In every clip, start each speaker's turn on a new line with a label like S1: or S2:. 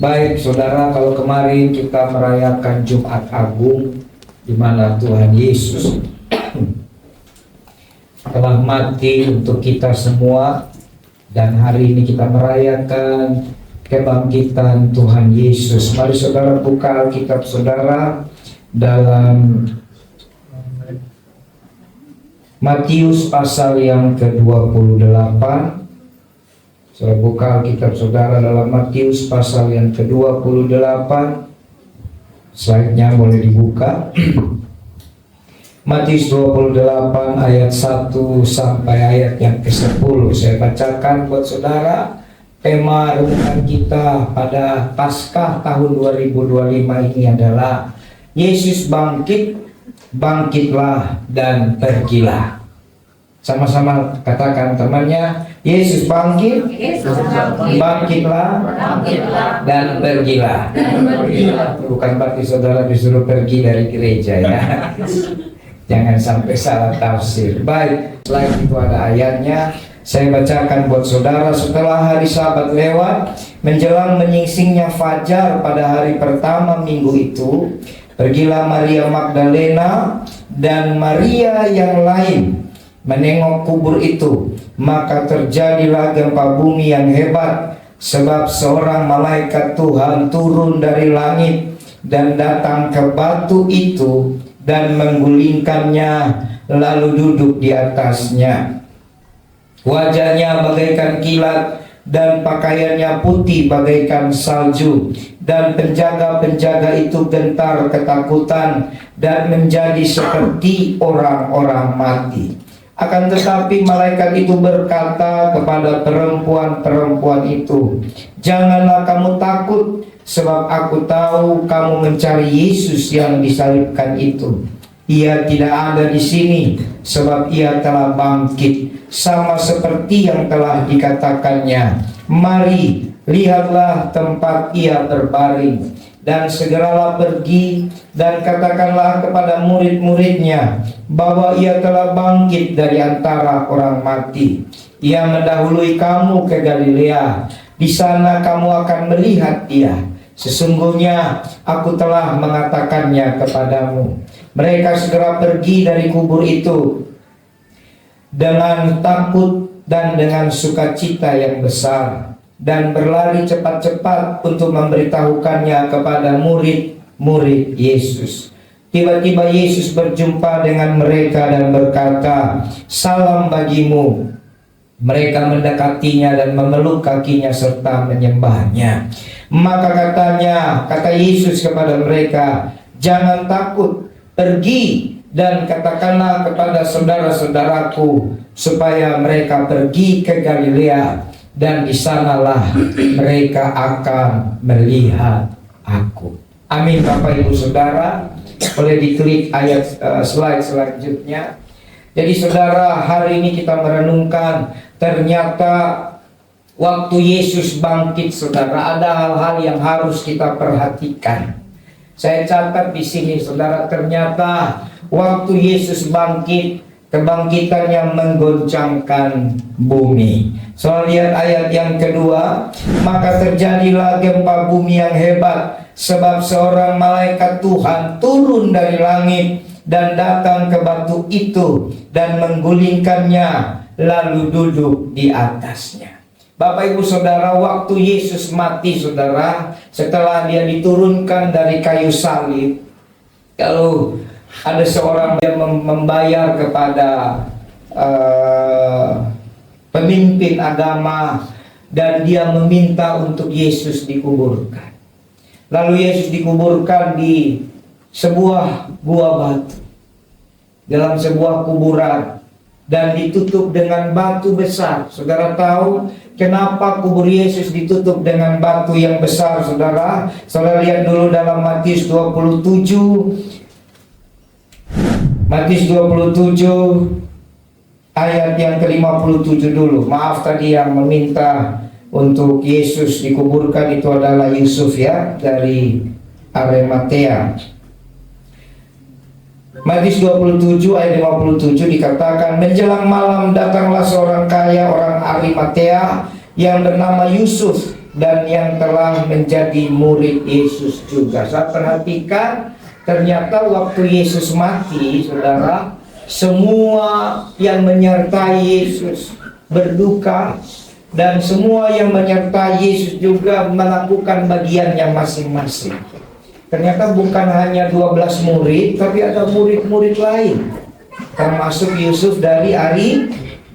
S1: Baik saudara, kalau kemarin kita merayakan Jumat Agung, di mana Tuhan Yesus telah mati untuk kita semua, dan hari ini kita merayakan kebangkitan Tuhan Yesus. Mari saudara buka Alkitab saudara dalam Matius pasal yang ke-28. Saudara buka Alkitab saudara dalam Matius pasal yang ke-28. Slide-nya boleh dibuka. Matius 28 ayat 1 sampai ayat yang ke-10. Saya bacakan buat saudara. Tema renungan kita pada Paskah tahun 2025 ini adalah Yesus bangkit, bangkitlah dan pergilah. Sama-sama katakan temannya, Yesus bangkit, bangkitlah dan pergilah. Bukan berarti saudara disuruh pergi dari gereja ya. Jangan sampai salah tafsir. Baik, selain itu ada ayatnya. Saya bacakan buat saudara. Setelah hari Sabat lewat, menjelang menyingsingnya fajar pada hari pertama minggu itu, pergilah Maria Magdalena dan Maria yang lain menengok kubur itu. Maka terjadilah gempa bumi yang hebat, sebab seorang malaikat Tuhan turun dari langit dan datang ke batu itu dan menggulingkannya, lalu duduk di atasnya. Wajahnya bagaikan kilat dan pakaiannya putih bagaikan salju, dan penjaga-penjaga itu gentar ketakutan dan menjadi seperti orang-orang mati. Akan tetapi malaikat itu berkata kepada perempuan-perempuan itu, "Janganlah kamu takut, sebab aku tahu kamu mencari Yesus yang disalibkan itu. Ia tidak ada di sini, sebab ia telah bangkit, sama seperti yang telah dikatakannya. Mari, lihatlah tempat ia berbaring. Dan segeralah pergi dan katakanlah kepada murid-muridnya bahwa ia telah bangkit dari antara orang mati. Ia mendahului kamu ke Galilea. Di sana kamu akan melihat dia. Sesungguhnya aku telah mengatakannya kepadamu." Mereka segera pergi dari kubur itu dengan takut dan dengan sukacita yang besar, dan berlari cepat-cepat untuk memberitahukannya kepada murid-murid Yesus. Tiba-tiba Yesus berjumpa dengan mereka dan berkata, "Salam bagimu." Mereka mendekatinya dan memeluk kakinya serta menyembahnya. Maka kata Yesus kepada mereka, "Jangan takut, pergi dan katakanlah kepada saudara-saudaraku supaya mereka pergi ke Galilea, dan di sanalah mereka akan melihat aku." Amin. Bapak Ibu Saudara, boleh diklik ayat slide selanjutnya. Jadi saudara, hari ini kita merenungkan ternyata waktu Yesus bangkit, saudara, ada hal-hal yang harus kita perhatikan. Saya catat di sini, saudara, ternyata waktu Yesus bangkit, kebangkitannya menggoncangkan bumi. Soal lihat ayat yang kedua, maka terjadilah gempa bumi yang hebat, sebab seorang malaikat Tuhan turun dari langit dan datang ke batu itu dan menggulingkannya, lalu duduk di atasnya. Bapak Ibu Saudara, waktu Yesus mati, saudara, setelah dia diturunkan dari kayu salib, kalau ada seorang yang membayar kepada pemimpin agama, dan dia meminta untuk Yesus dikuburkan. Lalu Yesus dikuburkan di sebuah gua batu, dalam sebuah kuburan, dan ditutup dengan batu besar. Saudara tahu kenapa kubur Yesus ditutup dengan batu yang besar, saudara? Saudara lihat dulu dalam Matius 27. Matius 27 ayat yang ke-57 dulu. Maaf, tadi yang meminta untuk Yesus dikuburkan itu adalah Yusuf ya, dari Arimatea. Matius 27 ayat 57 dikatakan, menjelang malam datanglah seorang kaya orang Arimatea yang bernama Yusuf, dan yang telah menjadi murid Yesus juga. Saya perhatikan, ternyata waktu Yesus mati, saudara, semua yang menyertai Yesus berduka, dan semua yang menyertai Yesus juga melakukan bagiannya masing-masing. Ternyata bukan hanya 12 murid, tapi ada murid-murid lain, termasuk Yusuf dari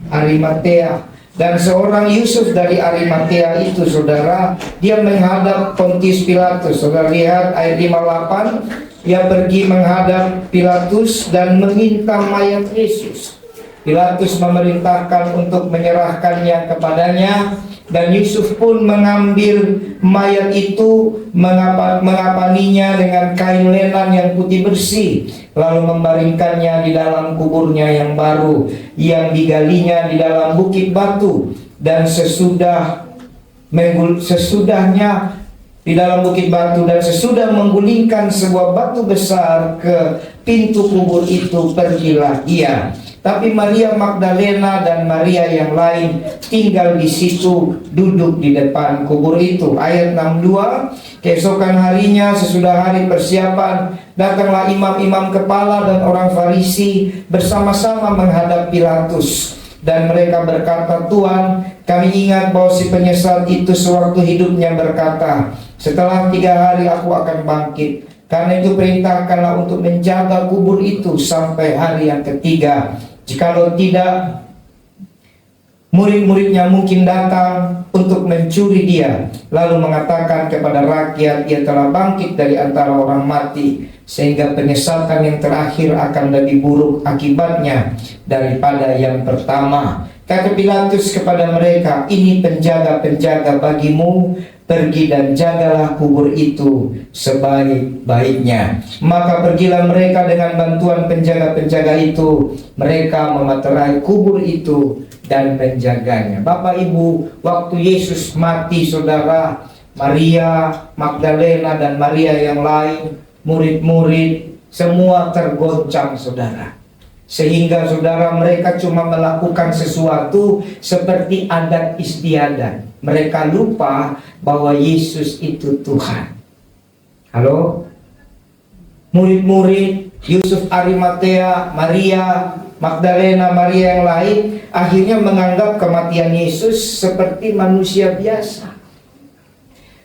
S1: Arimatea. Dan seorang Yusuf dari Arimatea itu, saudara, dia menghadap Pontius Pilatus. Saudara lihat ayat 58, dia pergi menghadap Pilatus dan meminta mayat Yesus. Pilatus memerintahkan untuk menyerahkannya kepadanya, dan Yusuf pun mengambil mayat itu, mengapaninya dengan kain lenan yang putih bersih, lalu membaringkannya di dalam kuburnya yang baru, yang digalinya di dalam bukit batu. Dan sesudahnya di dalam bukit batu, dan sesudah menggulingkan sebuah batu besar ke pintu kubur itu, pergilah ia. Tapi Maria Magdalena dan Maria yang lain tinggal di situ, duduk di depan kubur itu. Ayat 62, keesokan harinya sesudah hari persiapan, datanglah imam-imam kepala dan orang Farisi bersama-sama menghadap Pilatus. Dan mereka berkata, "Tuan, kami ingat bahwa si penyesat itu sewaktu hidupnya berkata, setelah 3 hari aku akan bangkit. Karena itu perintahkanlah untuk menjaga kubur itu sampai hari yang ketiga. Jikalau tidak, murid-muridnya mungkin datang untuk mencuri dia, lalu mengatakan kepada rakyat, ia telah bangkit dari antara orang mati, sehingga penyesatan yang terakhir akan lebih buruk akibatnya daripada yang pertama." Kata Pilatus kepada mereka, "Ini penjaga-penjaga bagimu, pergi dan jagalah kubur itu sebaik-baiknya." Maka pergilah mereka dengan bantuan penjaga-penjaga itu. Mereka memeterai kubur itu dan menjaganya. Bapak Ibu, waktu Yesus mati, saudara, Maria Magdalena dan Maria yang lain, murid-murid, semua tergoncang, saudara. Sehingga saudara, mereka cuma melakukan sesuatu seperti adat istiadat. Mereka lupa bahwa Yesus itu Tuhan. Halo? Murid-murid, Yusuf Arimatea, Maria Magdalena, Maria yang lain, akhirnya menganggap kematian Yesus seperti manusia biasa.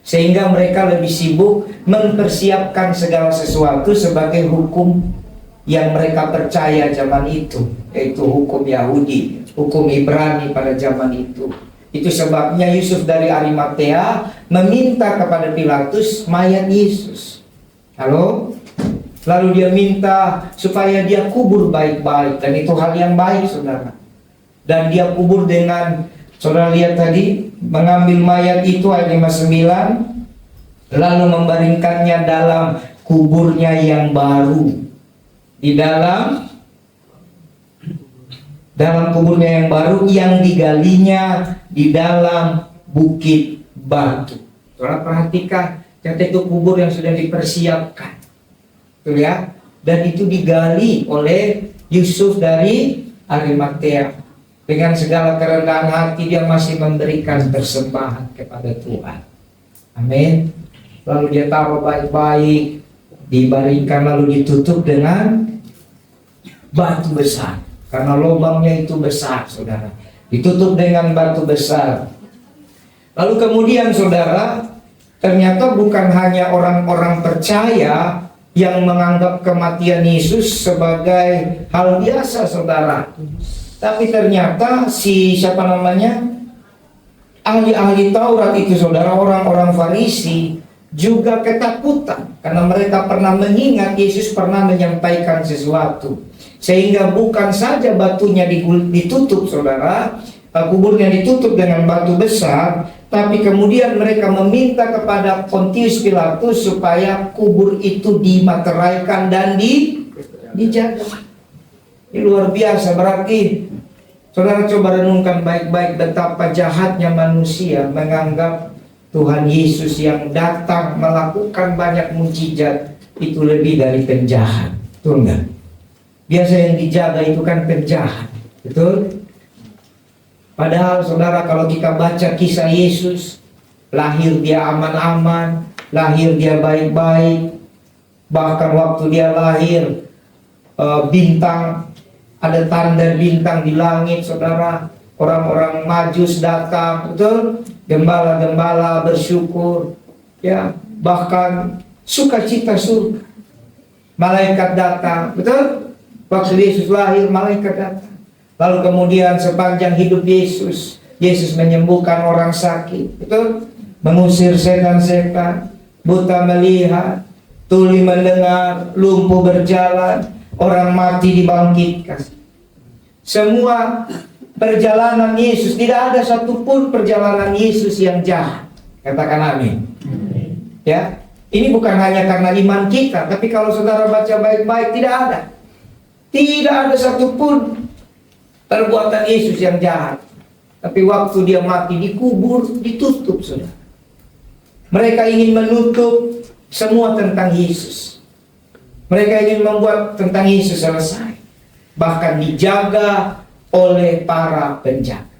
S1: Sehingga mereka lebih sibuk mempersiapkan segala sesuatu sebagai hukum yang mereka percaya zaman itu, yaitu hukum Yahudi, hukum Ibrani pada zaman itu. Itu sebabnya Yusuf dari Arimatea meminta kepada Pilatus mayat Yesus. Halo? Lalu dia minta supaya dia kubur baik-baik, dan itu hal yang baik, saudara. Dan dia kubur dengan, saudara lihat tadi, mengambil mayat itu, ayat 59, lalu membaringkannya dalam kuburnya yang baru. Di dalam kuburnya yang baru, yang digalinya di dalam bukit batu. Saudara perhatikan, ternyata itu kubur yang sudah dipersiapkan, tuh ya. Dan itu digali oleh Yusuf dari Arimatea. Dengan segala kerendahan hati dia masih memberikan persembahan kepada Tuhan. Amin. Lalu dia taruh baik-baik, dibaringkan, lalu ditutup dengan batu besar, karena lubangnya itu besar, saudara. Ditutup dengan batu besar. Lalu kemudian, saudara, ternyata bukan hanya orang-orang percaya yang menganggap kematian Yesus sebagai hal biasa, saudara. Tapi ternyata ahli-ahli Taurat itu, saudara, orang-orang Farisi juga ketakutan, karena mereka pernah mengingat Yesus pernah menyampaikan sesuatu. Sehingga bukan saja batunya ditutup, saudara, kuburnya ditutup dengan batu besar, tapi kemudian mereka meminta kepada Pontius Pilatus supaya kubur itu dimateraikan dan dijaga. Ini luar biasa. Berarti saudara coba renungkan baik-baik betapa jahatnya manusia menganggap Tuhan Yesus yang datang melakukan banyak mukjizat itu lebih dari penjahat. Betul enggak? Biasa yang dijaga itu kan penjahat, betul? Padahal saudara, kalau kita baca kisah Yesus, lahir dia aman-aman, lahir dia baik-baik. Bahkan waktu dia lahir, bintang, ada tanda bintang di langit, saudara. Orang-orang Majus datang, betul? Gembala-gembala bersyukur, ya. Bahkan sukacita surga. Malaikat datang, betul? Waktu Yesus lahir, malaikat datang. Lalu kemudian sepanjang hidup Yesus, Yesus menyembuhkan orang sakit, betul? Mengusir setan-setan, buta melihat, tuli mendengar, lumpuh berjalan, orang mati dibangkitkan. Semua perjalanan Yesus, tidak ada satupun perjalanan Yesus yang jahat. Katakan amin. Ya, ini bukan hanya karena iman kita, tapi kalau saudara baca baik-baik, tidak ada. Tidak ada satupun perbuatan Yesus yang jahat. Tapi waktu dia mati, dikubur, ditutup, saudara. Mereka ingin menutup semua tentang Yesus. Mereka ingin membuat tentang Yesus selesai. Bahkan dijaga oleh para penjaga.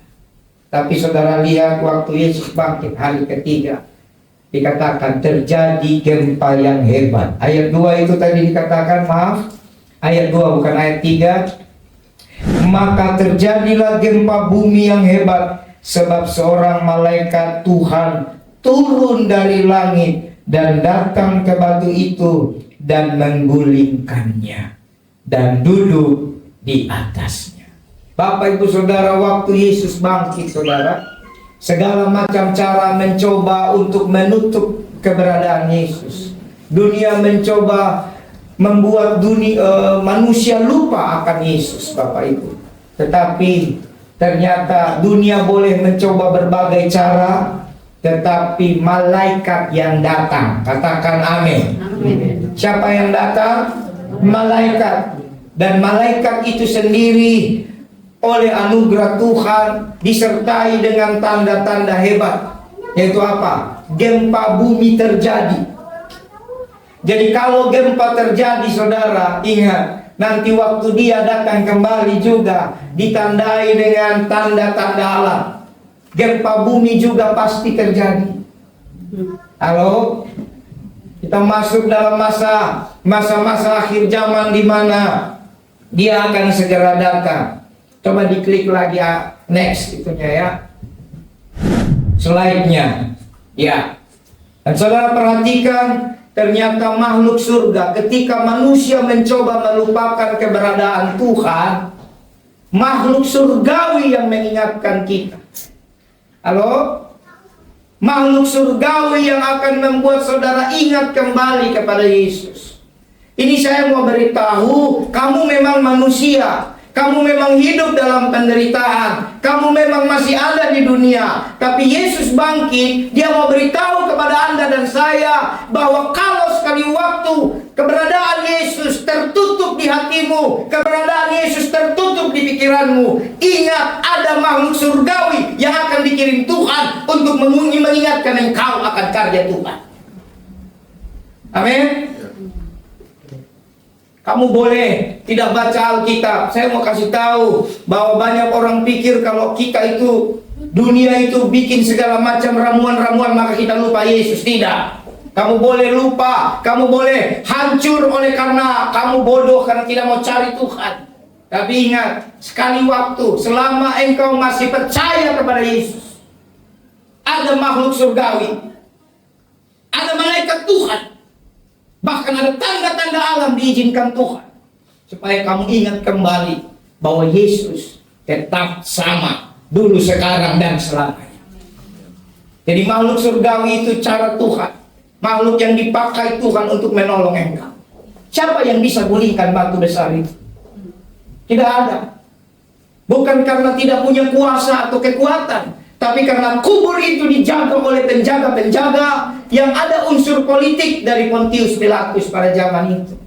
S1: Tapi saudara lihat waktu Yesus bangkit hari ketiga, dikatakan terjadi gempa yang hebat. Ayat 2 itu tadi dikatakan, maaf, ayat 2 bukan ayat 3. Maka terjadilah gempa bumi yang hebat, sebab seorang malaikat Tuhan turun dari langit dan datang ke batu itu dan menggulingkannya dan duduk di atasnya. Bapak ibu saudara, waktu Yesus bangkit, saudara, segala macam cara mencoba untuk menutup keberadaan Yesus. Dunia mencoba membuat manusia lupa akan Yesus, Bapak Ibu. Tetapi ternyata dunia boleh mencoba berbagai cara, tetapi malaikat yang datang, katakan amin. Siapa yang datang? Malaikat. Dan malaikat itu sendiri oleh anugerah Tuhan disertai dengan tanda-tanda hebat. Yaitu apa? Gempa bumi terjadi. Jadi kalau gempa terjadi, saudara, ingat, nanti waktu dia datang kembali juga ditandai dengan tanda-tanda alam. Gempa bumi juga pasti terjadi. Halo? Kita masuk dalam masa-masa akhir zaman di mana dia akan segera datang. Coba diklik lagi next itunya ya. Slide-nya. Ya. Dan saudara perhatikan, ternyata makhluk surga ketika manusia mencoba melupakan keberadaan Tuhan, makhluk surgawi yang mengingatkan kita. Halo? Makhluk surgawi yang akan membuat saudara ingat kembali kepada Yesus. Ini saya mau beritahu, kamu memang manusia. Kamu memang hidup dalam penderitaan. Kamu memang masih ada di dunia. Tapi Yesus bangkit. Dia mau beritahu kepada Anda dan saya bahwa kalau sekali waktu keberadaan Yesus tertutup di hatimu, keberadaan Yesus tertutup di pikiranmu, ingat ada makhluk surgawi yang akan dikirim Tuhan untuk mengingatkan engkau akan karya Tuhan. Amin. Kamu boleh tidak baca Alkitab. Saya mau kasih tahu bahwa banyak orang pikir kalau kita itu, dunia itu bikin segala macam ramuan-ramuan maka kita lupa Yesus. Tidak. Kamu boleh lupa, kamu boleh hancur oleh karena kamu bodoh karena tidak mau cari Tuhan. Tapi ingat, sekali waktu selama engkau masih percaya kepada Yesus, ada makhluk surgawi, ada malaikat Tuhan. Bahkan ada tanda-tanda alam diizinkan Tuhan supaya kamu ingat kembali bahwa Yesus tetap sama dulu, sekarang, dan selamanya. Jadi makhluk surgawi itu cara Tuhan, makhluk yang dipakai Tuhan untuk menolong engkau. Siapa yang bisa gulingkan batu besar itu? Tidak ada. Bukan karena tidak punya kuasa atau kekuatan, tapi karena kubur itu dijaga oleh penjaga-penjaga yang ada unsur politik dari Pontius Pilatus pada zaman itu.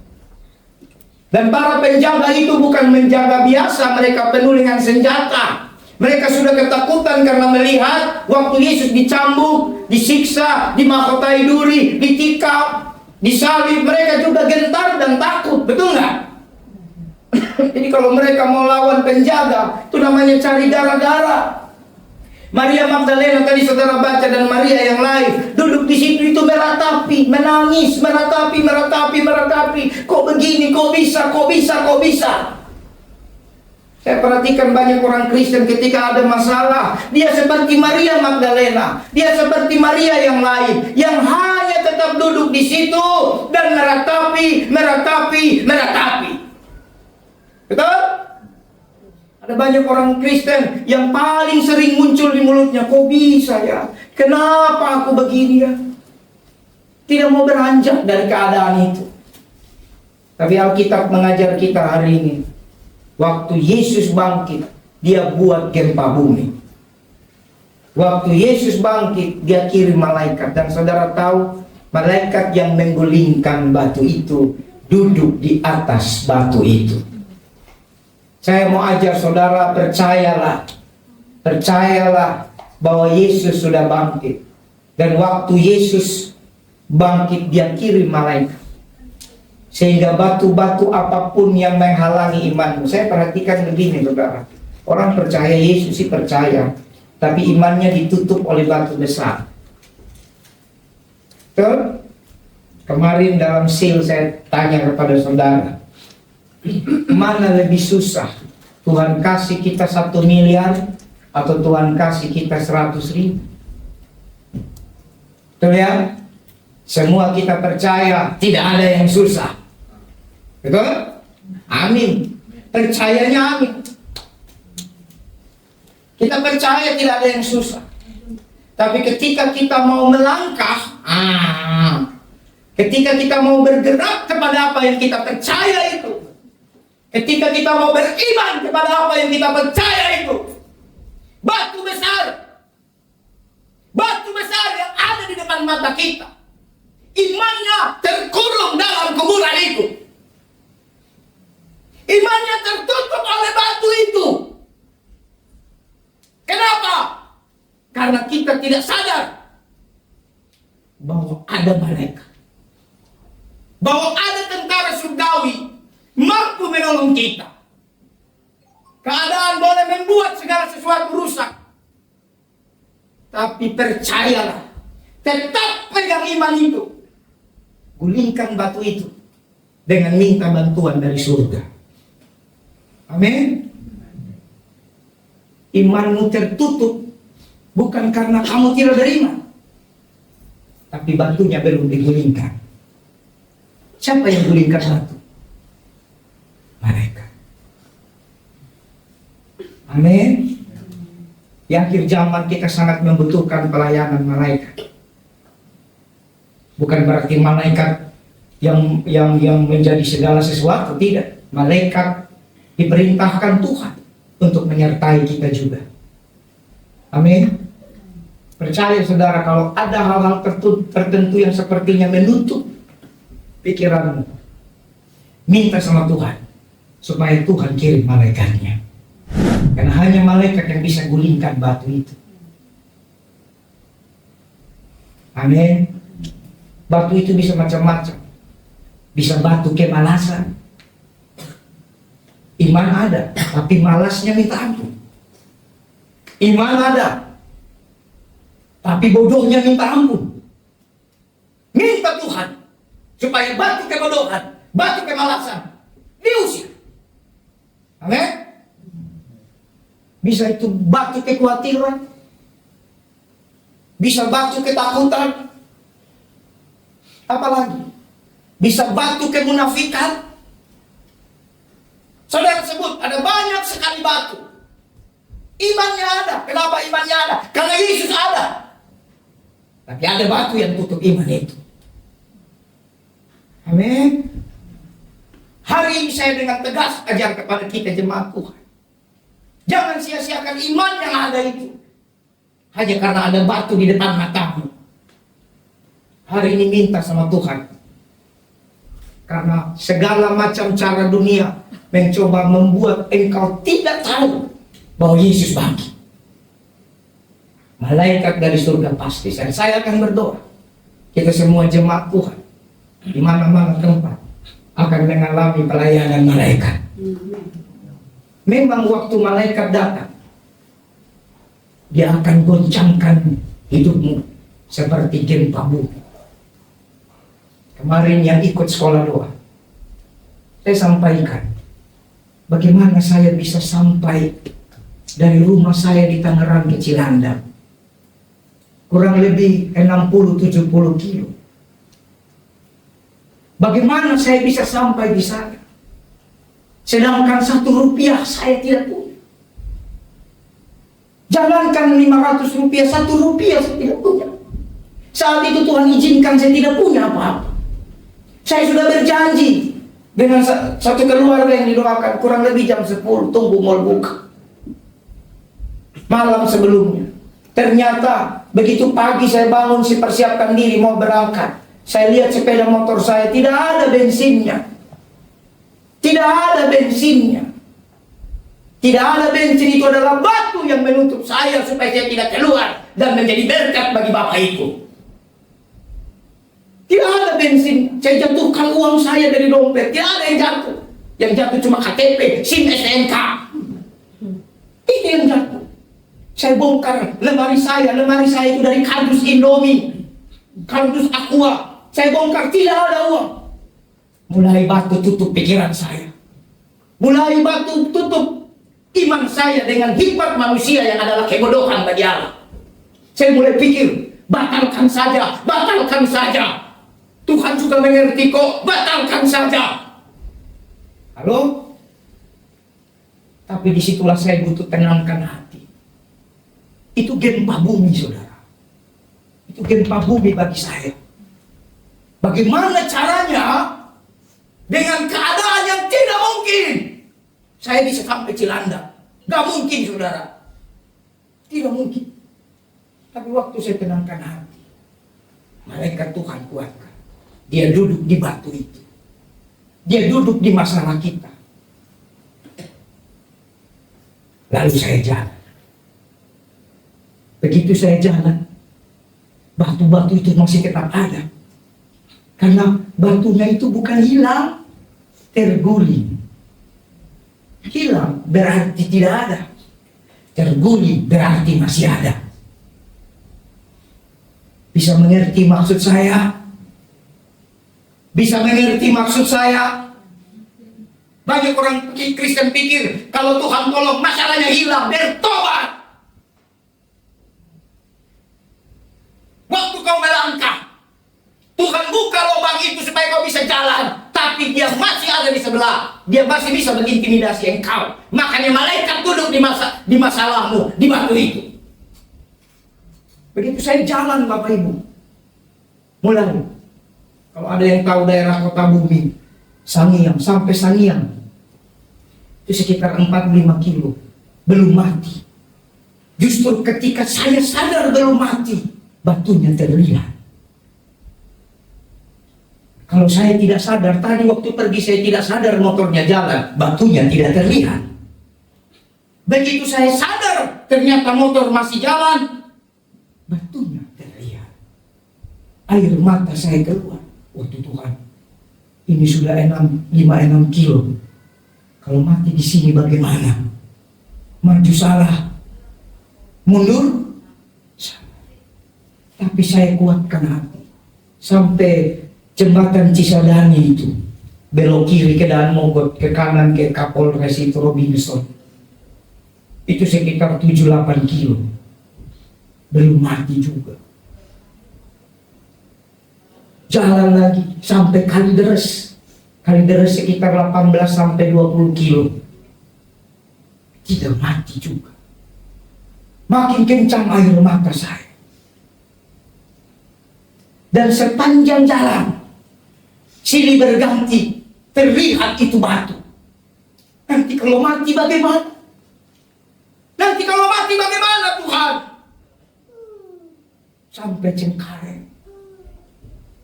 S1: Dan para penjaga itu bukan menjaga biasa, mereka penuh dengan senjata. Mereka sudah ketakutan karena melihat waktu Yesus dicambuk, disiksa, dimahkotai duri, ditikam, disalib. Mereka juga gentar dan takut, betul nggak? Jadi kalau mereka mau lawan penjaga, itu namanya cari gara-gara. Maria Magdalena tadi saudara baca dan Maria yang lain duduk di situ itu meratapi, menangis, meratapi. Kok begini, kok bisa? Saya perhatikan banyak orang Kristen ketika ada masalah, dia seperti Maria Magdalena, dia seperti Maria yang lain, yang hanya tetap duduk di situ dan meratapi. Betul? Ada banyak orang Kristen yang paling sering muncul di mulutnya, kok bisa ya? Kenapa aku begini ya? Tidak mau beranjak dari keadaan itu. Tapi Alkitab mengajar kita hari ini, waktu Yesus bangkit, dia buat gempa bumi. Waktu Yesus bangkit, dia kirim malaikat. Dan saudara tahu, malaikat yang menggulingkan batu itu duduk di atas batu itu. Saya mau ajar saudara, percayalah bahwa Yesus sudah bangkit. Dan waktu Yesus bangkit, dia kirim malaikat. Sehingga batu-batu apapun yang menghalangi imanmu. Saya perhatikan begini saudara. Orang percaya Yesus sih percaya, tapi imannya ditutup oleh batu besar. Betul? Kemarin dalam seal saya tanya kepada saudara, mana lebih susah? Tuhan kasih kita 1 miliar atau Tuhan kasih kita 100.000? Betul ya? Semua kita percaya tidak ada yang susah. Betul? Amin. Percayanya amin. Kita percaya tidak ada yang susah. Tapi ketika kita mau melangkah, ketika kita mau bergerak kepada apa yang kita percaya itu, ketika kita mau beriman kepada apa yang kita percaya itu, batu besar yang ada di depan mata kita, imannya terkurung dalam kuburan itu. Imannya tertutup oleh batu itu. Kenapa? Karena kita tidak sadar bahwa ada malaikat, bahwa ada tentara surgawi mampu menolong kita. Keadaan boleh membuat segala sesuatu rusak, tapi percayalah, tetap pegang iman itu, gulingkan batu itu dengan minta bantuan dari surga. Amin. Imanmu tertutup bukan karena kamu tidak beriman, tapi batunya belum digulingkan. Siapa yang gulingkan batu? Malaikat. Amin. Di akhir zaman kita sangat membutuhkan pelayanan malaikat. Bukan berarti malaikat yang menjadi segala sesuatu, tidak. Malaikat diperintahkan Tuhan untuk menyertai kita juga. Amin. Percaya saudara, kalau ada hal-hal tertentu yang sepertinya menutup pikiranmu, minta sama Tuhan supaya Tuhan kirim malaikatnya. Karena hanya malaikat yang bisa gulingkan batu itu. Amin. Batu itu bisa macam-macam. Bisa batu kemalasan. Iman ada, tapi malasnya minta ampun. Iman ada, tapi bodohnya minta ampun. Minta Tuhan supaya batu kebodohan, batu kemalasan diusir. Amin. Bisa itu batu kekhawatiran, bisa batu ketakutan, apalagi bisa batu kemunafikan. Saudara sebut ada banyak sekali batu. Imannya ada. Kenapa imannya ada? Karena Yesus ada. Tapi ada batu yang tutup iman itu. Amin. Hari ini saya dengan tegas ajar kepada kita jemaat Tuhan. Jangan sia-siakan iman yang ada itu hanya karena ada batu di depan matamu. Hari ini minta sama Tuhan. Karena segala macam cara dunia mencoba membuat engkau tidak tahu bahwa Yesus bangkit. Malaikat dari surga pasti. Dan saya akan berdoa, kita semua jemaat Tuhan di mana-mana tempat akan mengalami pelayanan malaikat. Memang waktu malaikat datang, dia akan goncangkan hidupmu seperti gempa bumi. Kemarin yang ikut sekolah doa, saya sampaikan bagaimana saya bisa sampai dari rumah saya di Tangerang ke Cilandak, kurang lebih 60-70 kilo. Bagaimana saya bisa sampai di sana, sedangkan 1 rupiah saya tidak punya. Jangankan 500 rupiah, 1 rupiah saya tidak punya. Saat itu Tuhan izinkan saya tidak punya apa-apa. Saya sudah berjanji dengan satu keluarga yang didoakan, kurang lebih jam 10 tunggu mal buka. Malam sebelumnya, ternyata begitu pagi saya bangun, saya persiapkan diri mau berangkat. Saya lihat sepeda motor saya tidak ada bensinnya. Tidak ada bensinnya. Tidak ada bensin, itu adalah batu yang menutup saya supaya saya tidak keluar dan menjadi berkat bagi Bapak Ibu. Tidak ada bensin. Saya jatuhkan uang saya dari dompet, tidak ada yang jatuh. Yang jatuh cuma KTP, SIM, STNK. Itu yang jatuh. Saya bongkar lemari saya itu dari kardus Indomie, kardus Aqua. Saya bongkar, tidak ada uang. Mulai batu tutup pikiran saya. Mulai batu tutup iman saya dengan hikmat manusia yang adalah kebodohan bagi Allah. Saya mulai pikir, batalkan saja, batalkan saja. Tuhan juga mengerti kok, batalkan saja. Halo? Tapi disitulah saya butuh tenangkan hati. Itu gempa bumi, saudara. Itu gempa bumi bagi saya. Bagaimana caranya dengan keadaan yang tidak mungkin saya bisa sampai Cilandak? Gak mungkin, saudara. Tidak mungkin. Tapi waktu saya tenangkan hati, malaikat Tuhan kuatkan. Dia duduk di batu itu. Dia duduk di masalah kita. Lalu saya jalan. Begitu saya jalan, batu-batu itu masih tetap ada. Karena batunya itu bukan hilang, terguling. Hilang berarti tidak ada. Terguling berarti masih ada. Bisa mengerti maksud saya? Bisa mengerti maksud saya? Banyak orang Kristen pikir kalau Tuhan tolong masalahnya hilang, bertobat. Waktu kau melangkah, Tuhan buka lubang itu supaya kau bisa jalan, tapi dia masih ada di sebelah. Dia masih bisa mengintimidasi engkau. Makanya malaikat duduk di masalahmu, di batu itu. Begitu saya jalan, Bapak Ibu, mulai, kalau ada yang tahu daerah Kota Bumi, Sangiang, sampai Sangiang, itu sekitar 45 kilo, belum mati. Justru ketika saya sadar belum mati, batunya terlihat. Kalau saya tidak sadar, tadi waktu pergi saya tidak sadar motornya jalan, batunya tidak terlihat. Begitu saya sadar, ternyata motor masih jalan, batunya terlihat. Air mata saya keluar. Waktu Tuhan, ini sudah 5-6 kilo. Kalau mati di sini bagaimana? Maju salah, mundur salah. Tapi saya kuatkan hati sampai jembatan Cisadani itu, belok kiri ke Daan Mogot, ke kanan ke Kapolres itu Robinson. Itu sekitar 7-8 kilo. Belum mati juga. Jalan lagi sampai Kalideres. Kalideres sekitar 18-20 kilo. Tidak mati juga. Makin kencang air mata saya. Dan sepanjang jalan, silih berganti, terlihat itu batu. Nanti kalau mati bagaimana? Nanti kalau mati bagaimana, Tuhan? Sampai Cengkareng,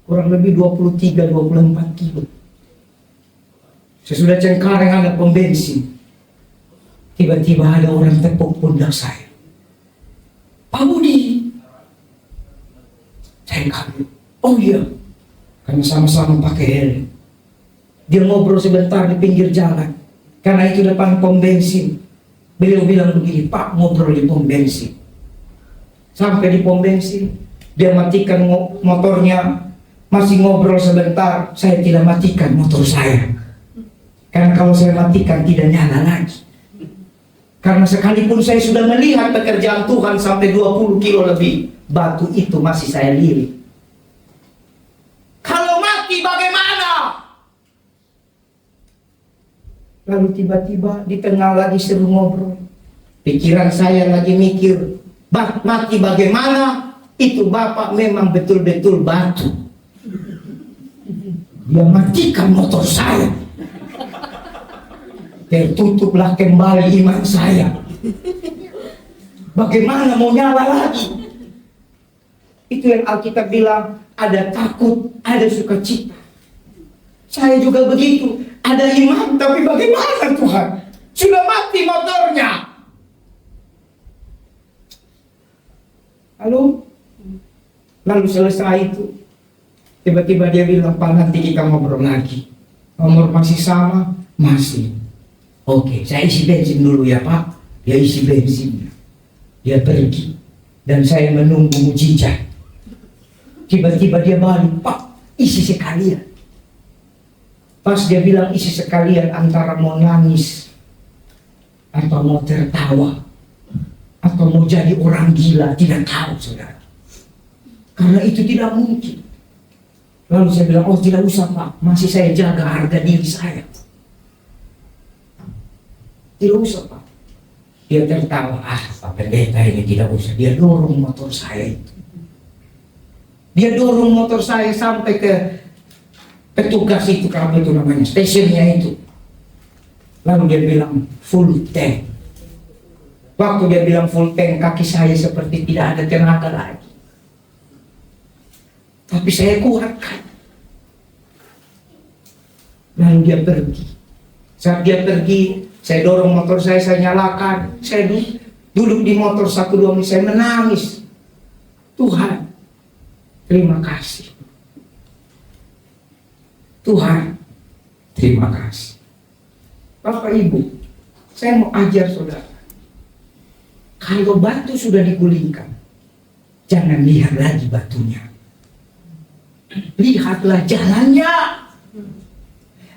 S1: kurang lebih 23-24 kilo. Sesudah Cengkareng ada pom bensin. Tiba-tiba ada orang tepuk pundak saya. Pak Budi. Saya kaget. Oh iya, karena sama-sama pakai helm. Dia ngobrol sebentar di pinggir jalan, karena itu depan pom bensin. Beliau bilang begini, Pak, ngobrol di pom bensin. Sampai di pom bensin, dia matikan motornya, masih ngobrol sebentar, saya tidak matikan motor saya. Karena kalau saya matikan tidak nyala lagi. Karena sekalipun saya sudah melihat pekerjaan Tuhan sampai 20 kilo lebih, batu itu masih saya lirik. Kalau mati bagaimana? Lalu tiba-tiba di tengah lagi seru ngobrol, pikiran saya lagi mikir, mati bagaimana? Itu Bapak memang betul-betul batu. Dia matikan motor saya. Tertutuplah kembali iman saya. Bagaimana mau nyala lagi? Itu yang Alkitab bilang, ada takut, ada sukacita. Saya juga begitu. Ada iman, tapi bagaimana Tuhan? Sudah mati motornya. Lalu selesai itu, tiba-tiba dia bilang, Pak, nanti kita ngobrol lagi. Nomor masih sama? Masih. Oke, saya isi bensin dulu ya Pak. Dia isi bensinnya. Dia pergi. Dan saya menunggu mujizat. Tiba-tiba dia balik, Pak, isi sekalian. Pas dia bilang isi sekalian, antara mau nangis, atau mau tertawa, atau mau jadi orang gila, tidak tahu saudara. Karena itu tidak mungkin. Lalu saya bilang, oh tidak usah Pak, masih saya jaga harga diri saya. Tidak usah Pak. Dia tertawa, Pak Pendeta ini tidak usah. Dia dorong motor saya itu. Dia dorong motor saya sampai ke petugas itu, apa itu namanya, stasiunnya itu. Lalu dia bilang full tank. Waktu dia bilang full tank, kaki saya seperti tidak ada tenaga lagi. Tapi saya kuatkan. Lalu dia pergi. Saat dia pergi, saya dorong motor saya nyalakan. Saya duduk di motor 1-2 menit, saya menangis. Tuhan, terima kasih. Tuhan, terima kasih. Bapak Ibu, saya mau ajar saudara. Kalau batu sudah digulingkan, jangan lihat lagi batunya. Lihatlah jalannya.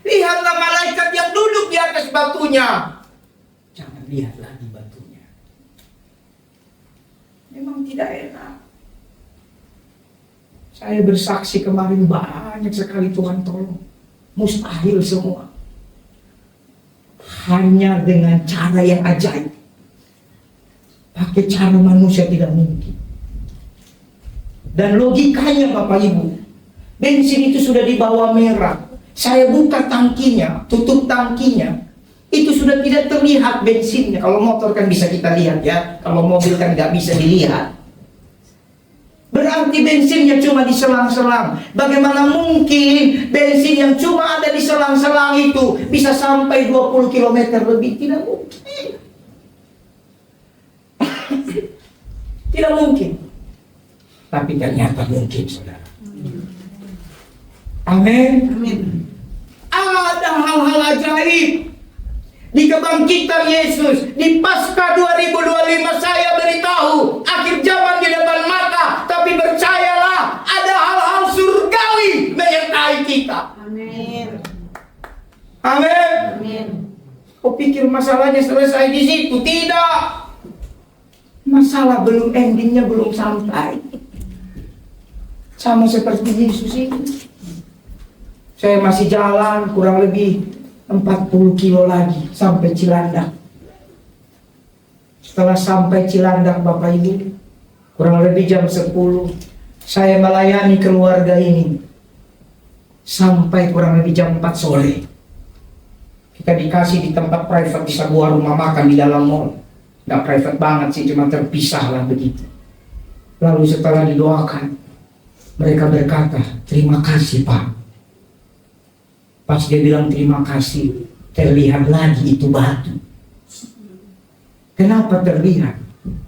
S1: Lihatlah malaikat yang duduk di atas batunya. Jangan lihat lagi batunya. Memang tidak enak. Saya bersaksi kemarin banyak sekali Tuhan tolong. Mustahil semua. Hanya dengan cara yang ajaib. Pakai cara manusia tidak mungkin. Dan logikanya Bapak Ibu, bensin itu sudah di bawah merah. Saya buka tangkinya, tutup tangkinya, itu sudah tidak terlihat bensinnya. Kalau motor kan bisa kita lihat ya, kalau mobil kan nggak bisa dilihat. Berarti bensinnya cuma di selang-selang. Bagaimana mungkin bensin yang cuma ada di selang-selang itu bisa sampai 20 km lebih? Tidak mungkin. Tidak mungkin. Tapi ternyata mungkin, saudara. Amin. Amin. Ada hal-hal ajaib di kebangkitan Yesus. Di Paskah 2025 saya beritahu akhir zaman di depan mata. Tapi percayalah, ada hal-hal surgawi menyertai kita.
S2: Amin.
S1: Amin.
S2: Amin.
S1: Kau pikir masalahnya selesai di situ? Tidak. Masalah belum, endingnya belum sampai. Sama seperti Yesus ini. Saya masih jalan kurang lebih 40 kilo lagi sampai Cilandak. Setelah sampai Cilandak Bapak Ibu, kurang lebih jam 10, saya melayani keluarga ini sampai kurang lebih jam 4 sore. Kita dikasih di tempat private di sebuah rumah makan di dalam mall. Nggak private banget sih, cuma terpisah lah begitu. Lalu setelah didoakan, mereka berkata, terima kasih Pak. Pas dia bilang terima kasih, terlihat lagi itu batu. Kenapa terlihat?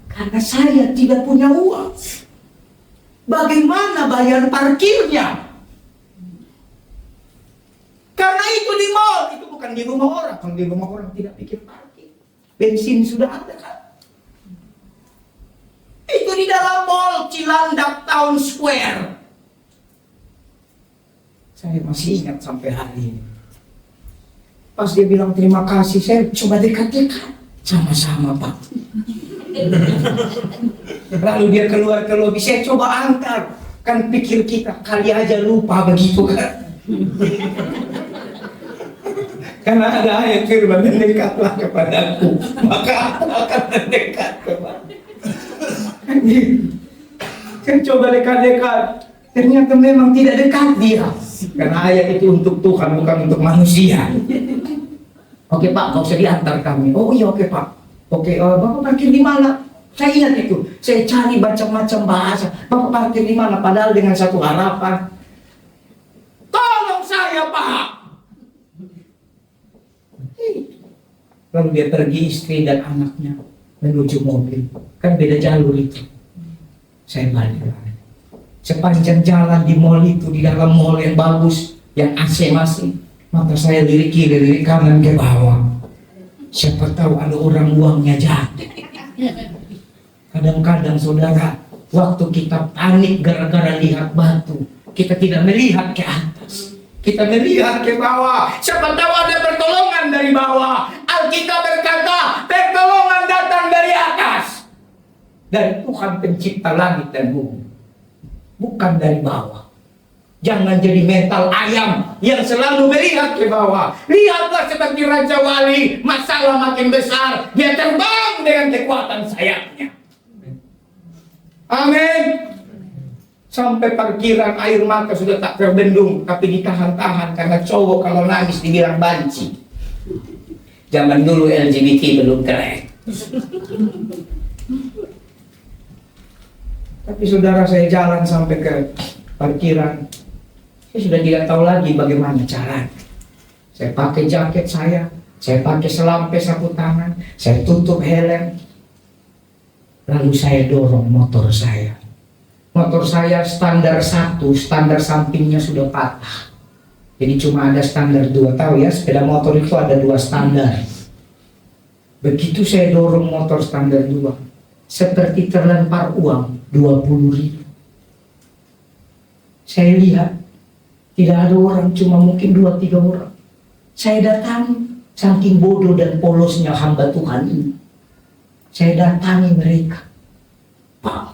S1: Karena saya tidak punya uang. Bagaimana bayar parkirnya? Karena itu di mall, itu bukan di rumah orang. Kalau di rumah orang tidak bikin parkir. Bensin sudah ada kan? Itu di dalam mall Cilandak Town Square. Saya masih ingat sampai hari ini. Pas dia bilang terima kasih, saya coba dekat-dekat. Sama-sama Pak. Lalu dia keluar ke lobi, saya coba antar. Kan pikir kita, kali aja lupa begitu kan. Karena ada ayat firman, mendekatlah kepadaku, maka akan mendekat kepadamu. Saya coba dekat-dekat, ternyata memang tidak dekat dia. Karena ayat itu untuk Tuhan, bukan untuk manusia. Oke Pak, nggak usah diantar kami. Oh iya oke Pak. Oke, Bapak parkir di mana? Saya ingat itu. Saya cari macam-macam bahasa. Bapak parkir di mana? Padahal dengan satu harapan. Tolong saya Pak. Lalu dia pergi, istri dan anaknya menuju mobil. Kan beda jalur itu. Saya balik lagi. Sepanjang jalan di mall itu, di dalam mall yang bagus, yang AC masih, maka saya lirik kiri, lirik kanan ke bawah. Siapa tahu ada orang uangnya jatuh. Kadang-kadang saudara, waktu kita panik gara-gara lihat batu, kita tidak melihat ke atas, kita melihat ke bawah. Siapa tahu ada pertolongan dari bawah. Alkitab berkata, pertolongan datang dari atas, dari Tuhan pencipta langit dan bumi, bukan dari bawah. Jangan jadi mental ayam yang selalu melihat ke bawah. Lihatlah seperti Raja Wali, masalah makin besar, dia terbang dengan kekuatan sayapnya. Amin. Sampai parkiran air mata sudah tak terbendung, tapi ditahan-tahan karena cowok kalau nangis dibilang banci. Zaman dulu LGBT belum keren. Tapi saudara, saya jalan sampai ke parkiran. Saya sudah tidak tahu lagi bagaimana caranya. Saya pakai jaket saya pakai selampe sapu tangan, saya tutup helm. Lalu saya dorong motor saya. Motor saya standar 1, standar sampingnya sudah patah. Jadi cuma ada standar 2. Tahu ya, sepeda motor itu ada 2 standar. Begitu saya dorong motor standar 2, seperti terlempar uang 20.000. Saya lihat tidak ada orang, cuma mungkin 2-3 orang. Saya datangi, saking bodoh dan polosnya hamba Tuhan ini. Saya datangi mereka. Pak,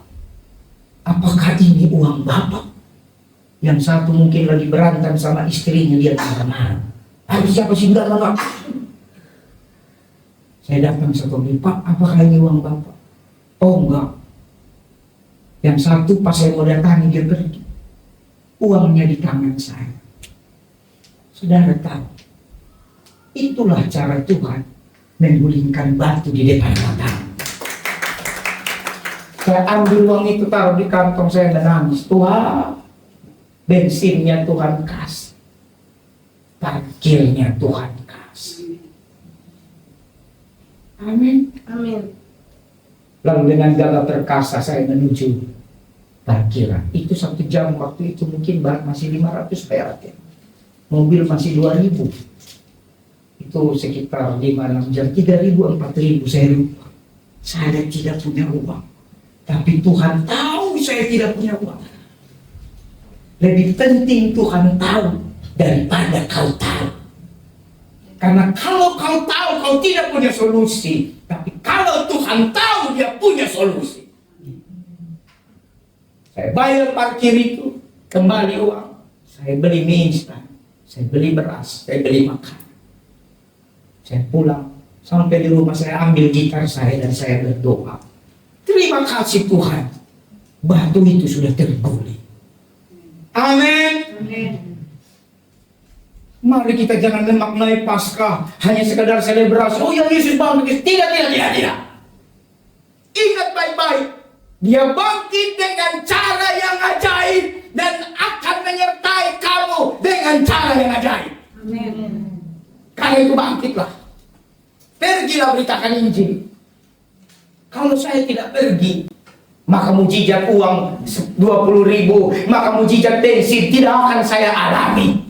S1: apakah ini uang Bapak? Yang satu mungkin lagi berantem sama istrinya, dia marah-marah. Siapa sih enggak? Saya datang satu kali, Pak, apakah ini uang Bapak? Oh enggak. Yang satu pas saya mau datangi, dia pergi. Uangnya di tangan saya. Saudara tahu, itulah cara Tuhan menggulingkan batu di depan mata. Saya ambil uang itu, taruh di kantong, saya menangis. Tuhan, bensinnya Tuhan kasih, parkirnya Tuhan kasih. Amin.
S2: Amin.
S1: Lalu dengan gagah perkasa saya menuju parkiran. Itu 1 jam waktu itu mungkin masih 500 perak ya. Mobil masih 2.000. Itu sekitar 5-6 jam, 3.000, 4.000 saya lupa. Saya tidak punya uang. Tapi Tuhan tahu saya tidak punya uang. Lebih penting Tuhan tahu daripada kau tahu. Karena kalau kau tahu, kau tidak punya solusi. Tapi kalau Tuhan tahu, dia punya solusi. Saya bayar parkir itu, kembali uang. Saya beli mie instan, saya beli beras, saya beli makan. Saya pulang, sampai di rumah saya ambil gitar saya dan saya berdoa. Terima kasih Tuhan, batu itu sudah terguling. Amin.
S2: Amin.
S1: Mari kita jangan memaknai Paskah hanya sekadar selebrasi. Oh ya, Yesus bangkit. Tidak. Ingat baik-baik. Dia bangkit dengan cara yang ajaib dan akan menyertai kamu dengan cara yang ajaib.
S2: Amin.
S1: Karena itu bangkitlah. Pergilah beritakan Injil. Kalau saya tidak pergi, maka mujizat uang 20.000, maka mujizat bensin tidak akan saya alami.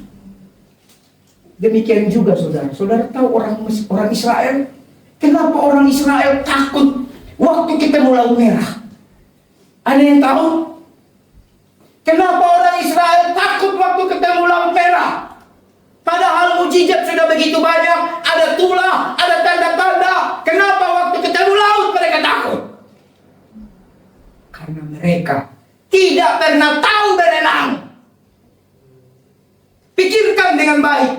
S1: Demikian juga saudara. Saudara tahu orang Israel? Kenapa orang Israel takut waktu ketemu Laut Merah? Ada yang tahu? Kenapa orang Israel takut waktu ketemu Laut Merah? Padahal mujizat sudah begitu banyak, ada tulah, ada tanda-tanda. Kenapa waktu ketemu laut mereka takut? Karena mereka tidak pernah tahu berenang. Pikirkan dengan baik.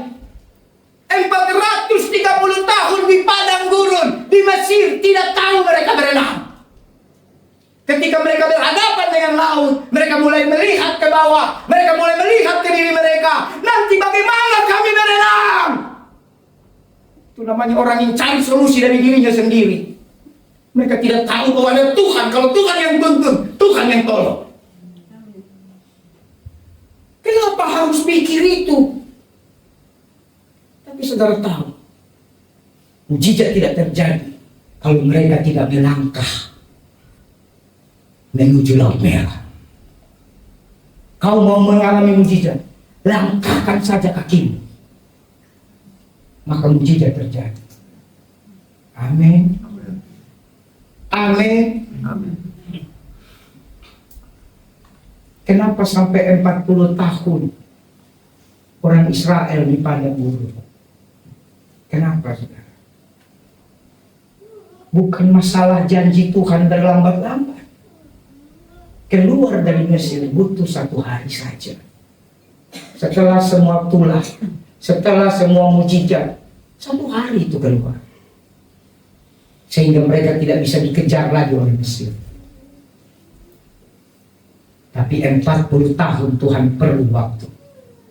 S1: 430 tahun di padang gurun di Mesir tidak tahu mereka berenang. Ketika mereka berhadapan dengan laut, mereka mulai melihat ke bawah, mereka mulai melihat ke diri mereka. Nanti bagaimana kami berenang? Itu namanya orang yang cari solusi dari dirinya sendiri. Mereka tidak tahu bahwa ada Tuhan. Kalau Tuhan yang tuntun, Tuhan yang tolong. Kenapa harus pikir itu? Tapi saudara tahu, mujizat tidak terjadi kalau mereka tidak melangkah menuju Laut Merah. Kau mau mengalami mujizat, langkahkan saja kakimu, maka mujizat terjadi. Amin. Amin.
S2: Amin.
S1: Kenapa sampai 40 tahun orang Israel di padang gurun? Kenapa, saudara? Bukan masalah janji Tuhan berlambat-lambat. Keluar dari Mesir butuh 1 hari saja. Setelah semua tulah, setelah semua mujizat, 1 hari itu keluar. Sehingga mereka tidak bisa dikejar lagi oleh Mesir. Tapi 40 tahun Tuhan perlu waktu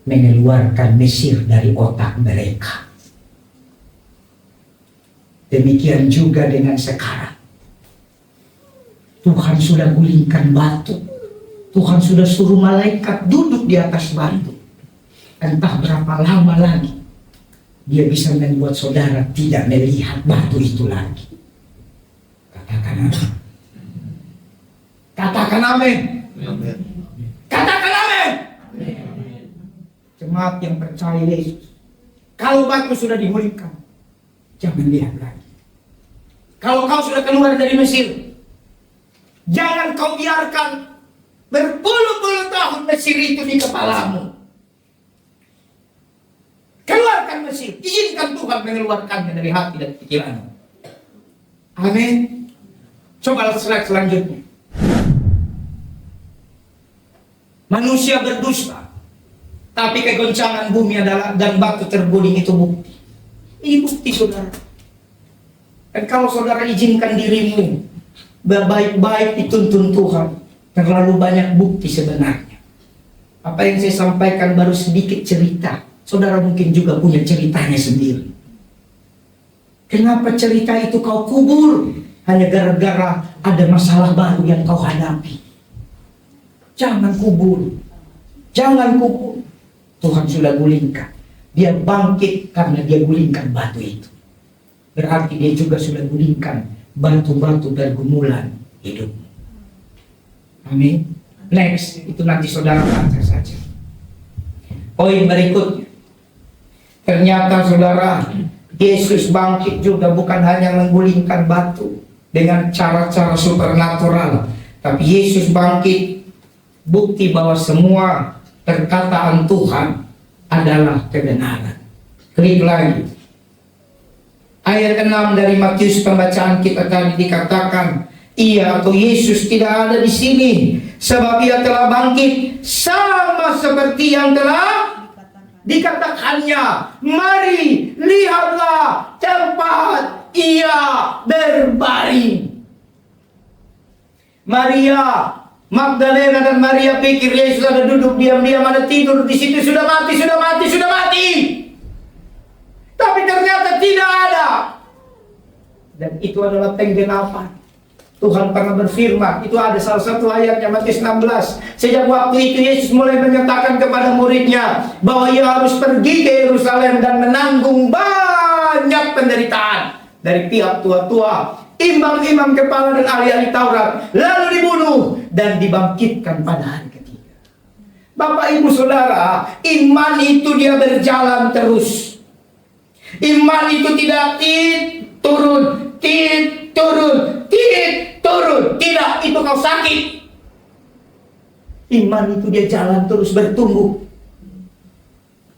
S1: mengeluarkan Mesir dari otak mereka. Demikian juga dengan sekarang. Tuhan sudah gulingkan batu. Tuhan sudah suruh malaikat duduk di atas batu. Entah berapa lama lagi dia bisa membuat saudara tidak melihat batu itu lagi. Katakan amin. Katakan amin. Katakan amin. Jemaat yang percaya Yesus, kalau batu sudah digulingkan, jangan lihat lagi. Kalau kau sudah keluar dari Mesir, jangan kau biarkan berpuluh-puluh tahun Mesir itu di kepalamu. Keluarkan Mesir, izinkan Tuhan mengeluarkannya dari hati dan pikiranmu. Amin. Coba slide selanjutnya. Manusia berdusta, tapi kegoncangan bumi adalah dan batu terguling itu bukti. Ini bukti, saudara. Dan kalau saudara izinkan dirimu berbaik-baik dituntun Tuhan, terlalu banyak bukti sebenarnya. Apa yang saya sampaikan baru sedikit cerita. Saudara mungkin juga punya ceritanya sendiri. Kenapa cerita itu kau kubur? Hanya gara-gara ada masalah baru yang kau hadapi. Jangan kubur. Jangan kubur. Tuhan sudah gulingkan. Dia bangkit karena dia gulingkan batu itu. Berarti dia juga sudah gulingkan batu-batu pergumulan hidup. Amin. Next, itu nanti saudara baca saja. Poin berikutnya. Ternyata saudara, Yesus bangkit juga bukan hanya menggulingkan batu dengan cara-cara supernatural. Tapi Yesus bangkit bukti bahwa semua perkataan Tuhan adalah kebenaran. Klik lagi. Ayat 6 dari Matius pembacaan kita tadi dikatakan, ia atau Yesus tidak ada di sini, sebab ia telah bangkit sama seperti yang telah dikatakannya. Mari lihatlah tempat ia berbaring. Maria Magdalena dan Maria pikir Yesus ada duduk diam-diam, ada tidur di situ, sudah mati. Tapi ternyata tidak ada. Dan itu adalah penggenapan. Tuhan pernah berfirman, itu ada salah satu ayatnya Matius 16. Sejak waktu itu Yesus mulai menyatakan kepada muridnya bahwa ia harus pergi ke Yerusalem dan menanggung banyak penderitaan dari pihak tua-tua, imam-imam kepala dan ahli-ahli Taurat, lalu dibunuh dan dibangkitkan pada hari ketiga. Bapak ibu saudara, iman itu dia berjalan terus. Iman itu tidak turun. Tidak, itu kau sakit. Iman itu dia jalan terus bertumbuh.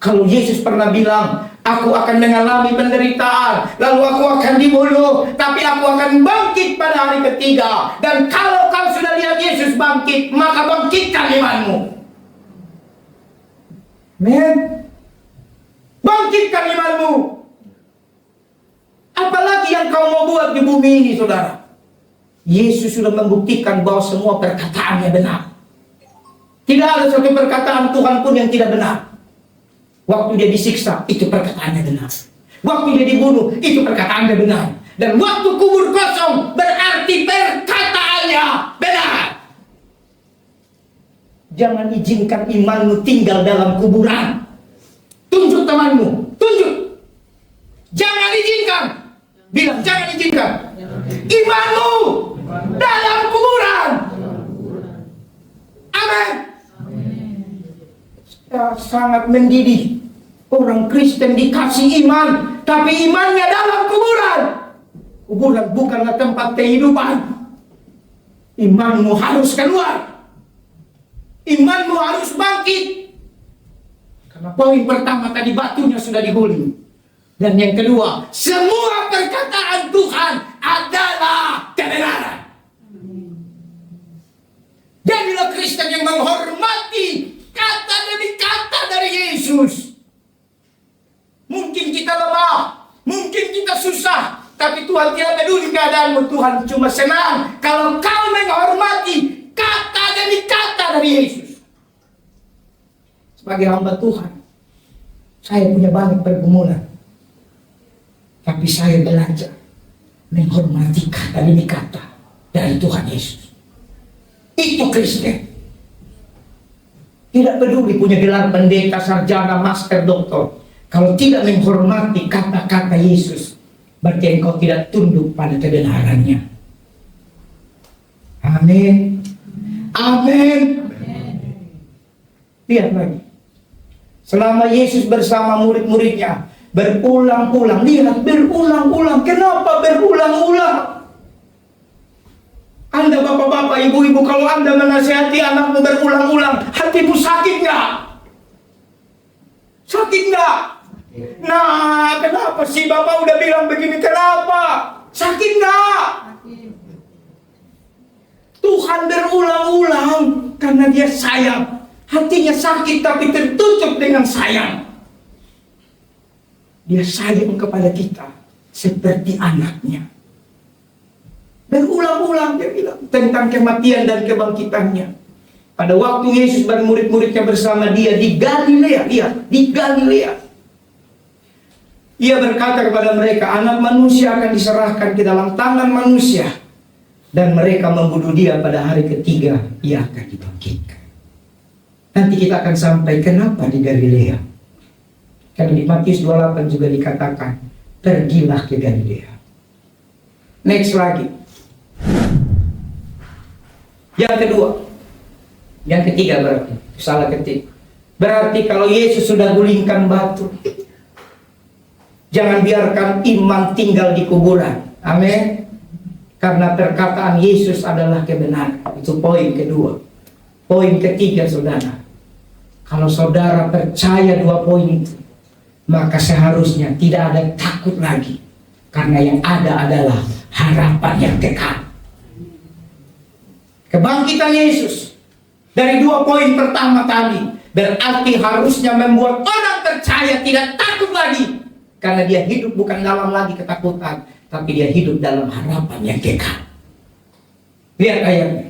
S1: Kalau Yesus pernah bilang, aku akan mengalami penderitaan, lalu aku akan dibunuh, tapi aku akan bangkit pada hari ketiga. Dan kalau kau sudah lihat Yesus bangkit, maka bangkitkan imanmu. Men, bangkitkan imanmu. Apalagi yang kau mau buat di bumi ini, saudara. Yesus sudah membuktikan bahwa semua perkataannya benar. Tidak ada satu perkataan Tuhan pun yang tidak benar. Waktu dia disiksa, itu perkataannya benar. Waktu dia dibunuh, itu perkataannya benar. Dan waktu kubur kosong, berarti perkataannya benar. Jangan izinkan imanmu tinggal dalam kuburan. Tunjuk temanmu, tunjuk. Jangan izinkan. Bilang, jangan izinkan imanmu dalam kuburan. Amin. Sangat mendidih. Orang Kristen dikasih iman, tapi imannya dalam kuburan. Kuburan bukanlah tempat kehidupan. Imanmu harus keluar. Imanmu harus bangkit. Karena poin pertama tadi batunya sudah diguling. Dan yang kedua, semua perkataan Tuhan adalah kebenaran. Jadilah Kristen yang menghormati kata demi kata dari Yesus. Mungkin kita lemah, mungkin kita susah, tapi Tuhan tidak peduli keadaanmu. Tuhan cuma senang kalau kau menghormati kata demi kata dari Yesus. Sebagai hamba Tuhan, saya punya banyak pergumulan, tapi saya belajar menghormati kata demi kata dari Tuhan Yesus. Itu Kristen. Tidak peduli punya gelar pendeta, sarjana, master, doktor. Kalau tidak menghormati kata-kata Yesus, berarti engkau tidak tunduk pada kebenarannya. Amin. Amin. Lihat lagi. Selama Yesus bersama murid-muridnya, berulang-ulang. Lihat, berulang-ulang. Kenapa berulang-ulang? Anda bapak-bapak, ibu-ibu, kalau Anda menasihati anakmu berulang-ulang, hatimu sakit nggak? Sakit nggak? Nah, kenapa sih bapak udah bilang begini? Kenapa? Sakit nggak? Tuhan berulang-ulang karena dia sayang. Hatinya sakit tapi tertutup dengan sayang. Dia sayang kepada kita seperti anaknya. Berulang-ulang dia bilang tentang kematian dan kebangkitannya. Pada waktu Yesus dan murid-muridnya bersama dia di Galilea, lihat, di Galilea. Ia berkata kepada mereka, anak manusia akan diserahkan ke dalam tangan manusia. Dan mereka membunuh dia pada hari ketiga, ia akan dibangkitkan. Nanti kita akan sampai kenapa di Galilea. Karena di Matius 28 juga dikatakan, pergilah ke Galilea. Next lagi. Yang kedua, yang ketiga berarti salah ketik. Berarti kalau Yesus sudah gulingkan batu, jangan biarkan iman tinggal di kuburan. Amin. Karena perkataan Yesus adalah kebenaran. Itu poin kedua. Poin ketiga, saudara. Kalau saudara percaya dua poin itu, maka seharusnya tidak ada takut lagi. Karena yang ada adalah harapan yang kekal. Kebangkitan Yesus dari dua poin pertama tadi berarti harusnya membuat orang percaya tidak takut lagi, karena dia hidup bukan dalam lagi ketakutan, tapi dia hidup dalam harapan yang kekal. Lihat ayatnya.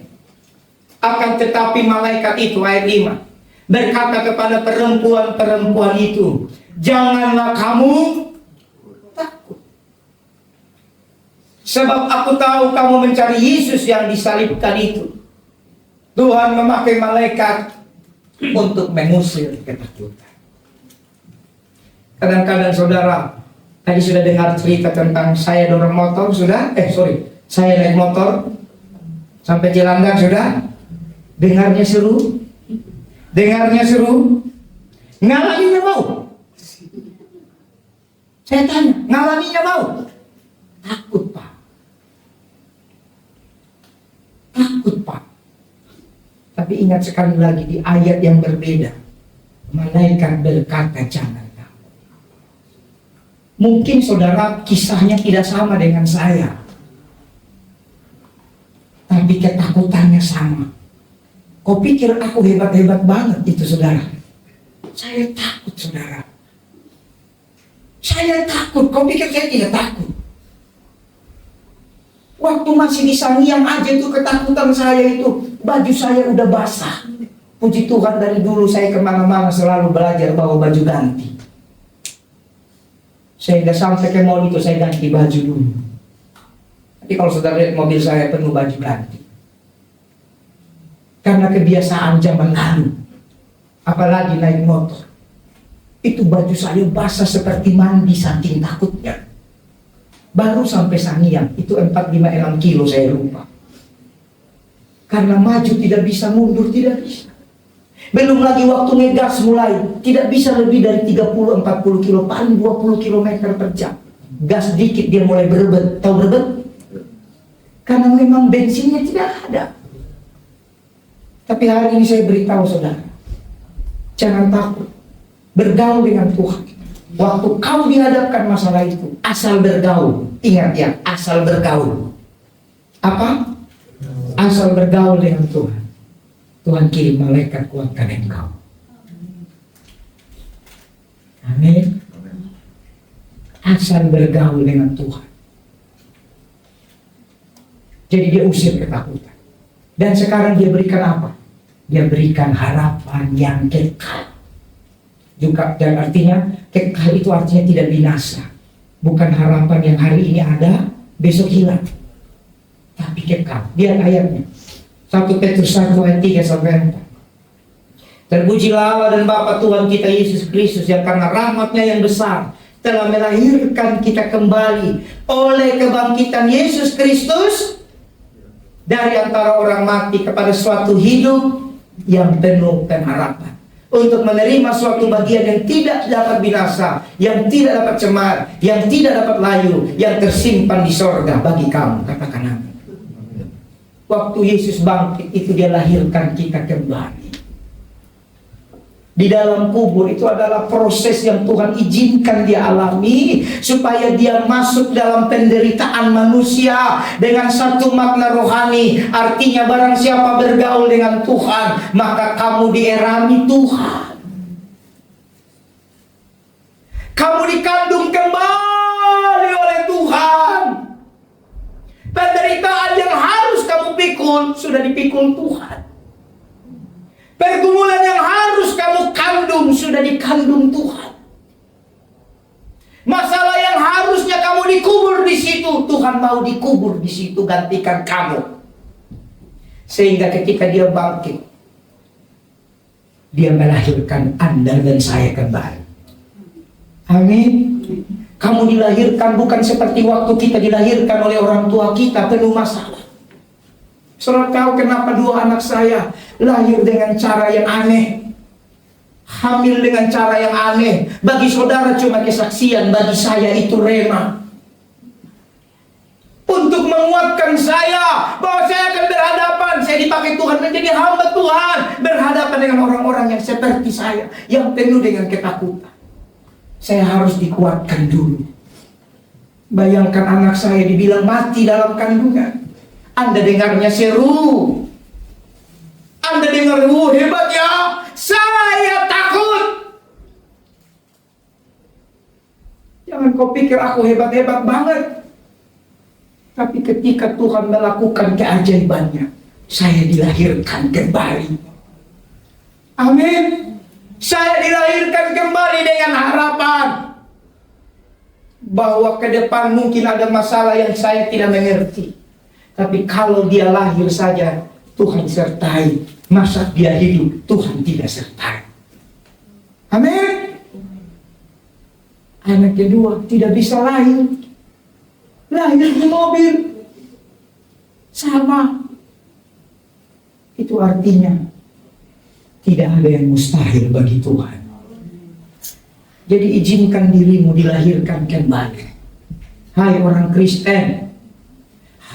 S1: Akan tetapi malaikat itu, ayat 5, berkata kepada perempuan-perempuan itu, janganlah kamu takut, sebab aku tahu kamu mencari Yesus yang disalibkan itu. Tuhan memakai malaikat untuk mengusir ketakutan. Kadang-kadang saudara, tadi sudah dengar cerita tentang saya dorong motor, sudah? Saya naik motor sampai Cilandak, sudah? Dengarnya seru? Dengarnya seru? Ngalaminya mau? Saya tanya, ngalaminya mau? Takut, Pak. Takut, Pak. Tapi ingat sekali lagi di ayat yang berbeda, malaikat berkata jangan takut. Mungkin saudara kisahnya tidak sama dengan saya, tapi ketakutannya sama. Kau pikir aku hebat-hebat banget itu saudara? Saya takut saudara. Saya takut, kau pikir saya tidak takut? Waktu masih di Sangiang aja itu ketakutan saya itu, baju saya udah basah. Puji Tuhan dari dulu saya kemana-mana selalu belajar bawa baju ganti. Sehingga sampai ke mall itu saya ganti baju dulu. Tapi kalau saudara lihat mobil saya penuh baju ganti. Karena kebiasaan zaman lalu. Apalagi naik motor. Itu baju saya basah seperti mandi saking takutnya. Baru sampai Sangiang, itu 4-5-6 kilo saya lupa. Karena maju tidak bisa, mundur tidak bisa. Belum lagi waktu ngegas mulai, tidak bisa lebih dari 30-40 kilo, paling 20 km per jam. Gas dikit dia mulai berebet, tahu berebet? Karena memang bensinnya tidak ada. Tapi hari ini saya beritahu saudara, jangan takut, bergaul dengan Tuhan. Waktu kau dihadapkan masalah itu, asal bergaul. Ingat ya, asal bergaul. Apa? Asal bergaul dengan Tuhan. Tuhan kirim malaikat kuatkan engkau. Amin. Asal bergaul dengan Tuhan. Jadi dia usir ketakutan. Dan sekarang dia berikan apa? Dia berikan harapan yang kekal. Juga, dan artinya kekal itu artinya tidak binasa. Bukan harapan yang hari ini ada, besok hilang. Tapi kekal. Lihat ayatnya. 1 Petrus 1 ayat 3 sampai 4. Terpujilah Allah dan Bapa Tuhan kita Yesus Kristus yang karena rahmatnya yang besar telah melahirkan kita kembali oleh kebangkitan Yesus Kristus dari antara orang mati kepada suatu hidup yang penuh pengharapan, untuk menerima suatu bagian yang tidak dapat binasa, yang tidak dapat cemar, yang tidak dapat layu, yang tersimpan di sorga bagi kamu. Katakan amin. Waktu Yesus bangkit itu dia lahirkan kita kembali. Di dalam kubur itu adalah proses yang Tuhan izinkan dia alami supaya dia masuk dalam penderitaan manusia dengan satu makna rohani. Artinya barang siapa bergaul dengan Tuhan, maka kamu dierami Tuhan. Kamu dikandung kembali oleh Tuhan. Penderitaan yang harus kamu pikul sudah dipikul Tuhan. Pergumulan yang harus kamu kandung sudah dikandung Tuhan. Masalah yang harusnya kamu dikubur di situ, Tuhan mau dikubur di situ, gantikan kamu. Sehingga ketika dia bangkit, dia melahirkan Anda dan saya kembali. Amin. Kamu dilahirkan bukan seperti waktu kita dilahirkan oleh orang tua kita, penuh masalah. Saudara tahu kenapa 2 anak saya lahir dengan cara yang aneh, hamil dengan cara yang aneh? Bagi saudara cuma kesaksian, bagi saya itu rema. Untuk menguatkan saya bahwa saya akan berhadapan, saya dipakai Tuhan menjadi hamba Tuhan, berhadapan dengan orang-orang yang seperti saya, yang penuh dengan ketakutan. Saya harus dikuatkan dulu. Bayangkan anak saya dibilang mati dalam kandungan. Anda dengarnya seru, Anda dengar, hebat ya, saya takut. Jangan kau pikir aku hebat-hebat banget. Tapi ketika Tuhan melakukan keajaibannya, saya dilahirkan kembali. Amin. Saya dilahirkan kembali dengan harapan bahwa ke depan mungkin ada masalah yang saya tidak mengerti. Tapi kalau dia lahir saja, Tuhan sertai. Masa dia hidup, Tuhan tidak sertai. Amin. Anak kedua tidak bisa lahir. Lahir di mobil. Sama. Itu artinya tidak ada yang mustahil bagi Tuhan. Jadi izinkan dirimu dilahirkan kembali. Hai orang Kristen,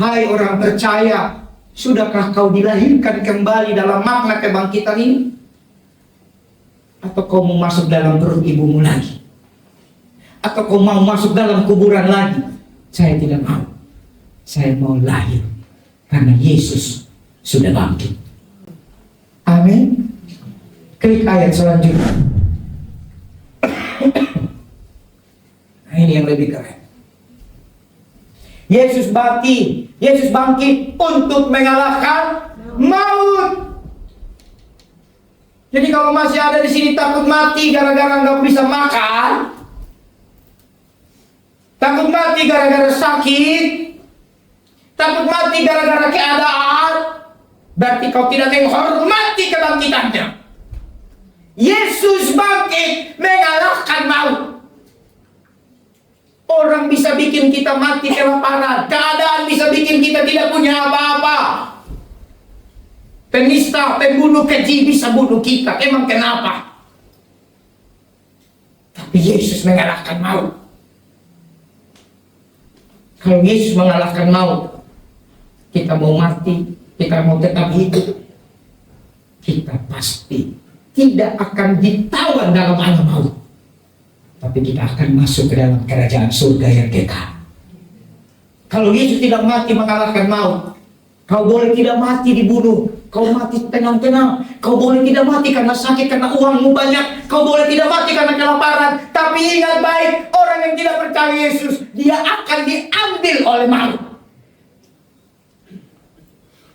S1: hai orang percaya, Sudahkah kau dilahirkan kembali dalam makna kebangkitan ini? Atau kau mau masuk dalam perut ibumu lagi? Atau kau mau masuk dalam kuburan lagi? Saya tidak mau. Saya mau lahir karena Yesus sudah bangkit. Amin. Klik ayat selanjutnya. Nah, ini yang lebih keren. Yesus bangkit untuk mengalahkan maut. Jadi kalau masih ada di sini takut mati gara-gara nggak bisa makan, takut mati gara-gara sakit, takut mati gara-gara keadaan, berarti kau tidak menghormati kebangkitannya. Yesus bangkit mengalahkan maut. Orang bisa bikin kita mati kelaparan, keadaan bisa bikin kita tidak punya apa-apa. Penista, pembunuh keji bisa bunuh kita. Emang kenapa? Tapi Yesus mengalahkan maut. Kalau Yesus mengalahkan maut, kita mau mati, kita mau tetap hidup, kita pasti tidak akan ditawan dalam alam maut. Tapi kita akan masuk ke dalam kerajaan surga yang kekal. Kalau Yesus tidak mati mengalahkan maut, kau boleh tidak mati dibunuh, kau mati tenang-tenang, kau boleh tidak mati karena sakit, karena uangmu banyak, kau boleh tidak mati karena kelaparan. Tapi ingat baik, orang yang tidak percaya Yesus, dia akan diambil oleh maut.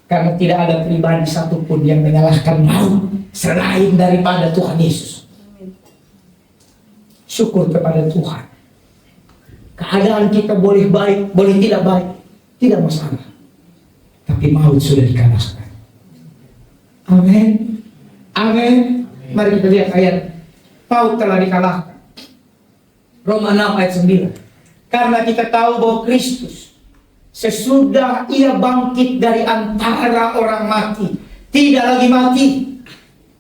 S1: Karena tidak ada pribadi satupun yang mengalahkan maut selain daripada Tuhan Yesus. Syukur kepada Tuhan. Keadaan kita boleh baik, boleh tidak baik, tidak masalah. Tapi maut sudah dikalahkan. Amin. Amin. Mari kita lihat ayat. Maut telah dikalahkan. Roma 6 ayat 9. Karena kita tahu bahwa Kristus sesudah ia bangkit dari antara orang mati, tidak lagi mati.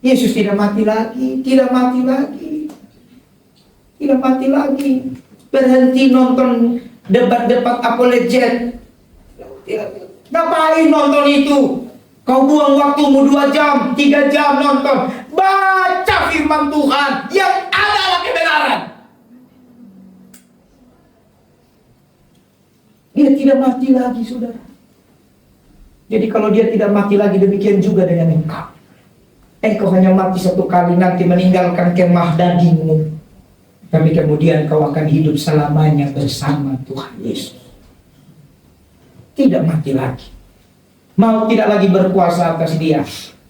S1: Yesus tidak mati lagi, tidak mati lagi. Tidak mati lagi. Berhenti nonton debat-debat apologet. Ngapain nonton itu? Kau buang waktumu 2 jam, 3 jam nonton. Baca firman Tuhan yang adalah kebenaran. Dia tidak mati lagi, saudara. Jadi kalau dia tidak mati lagi, demikian juga dengan engkau. Engkau hanya mati 1 kali, nanti meninggalkan kemah dagingmu. Tapi kemudian kau akan hidup selamanya bersama Tuhan Yesus. Tidak mati lagi. Maut tidak lagi berkuasa atas dia.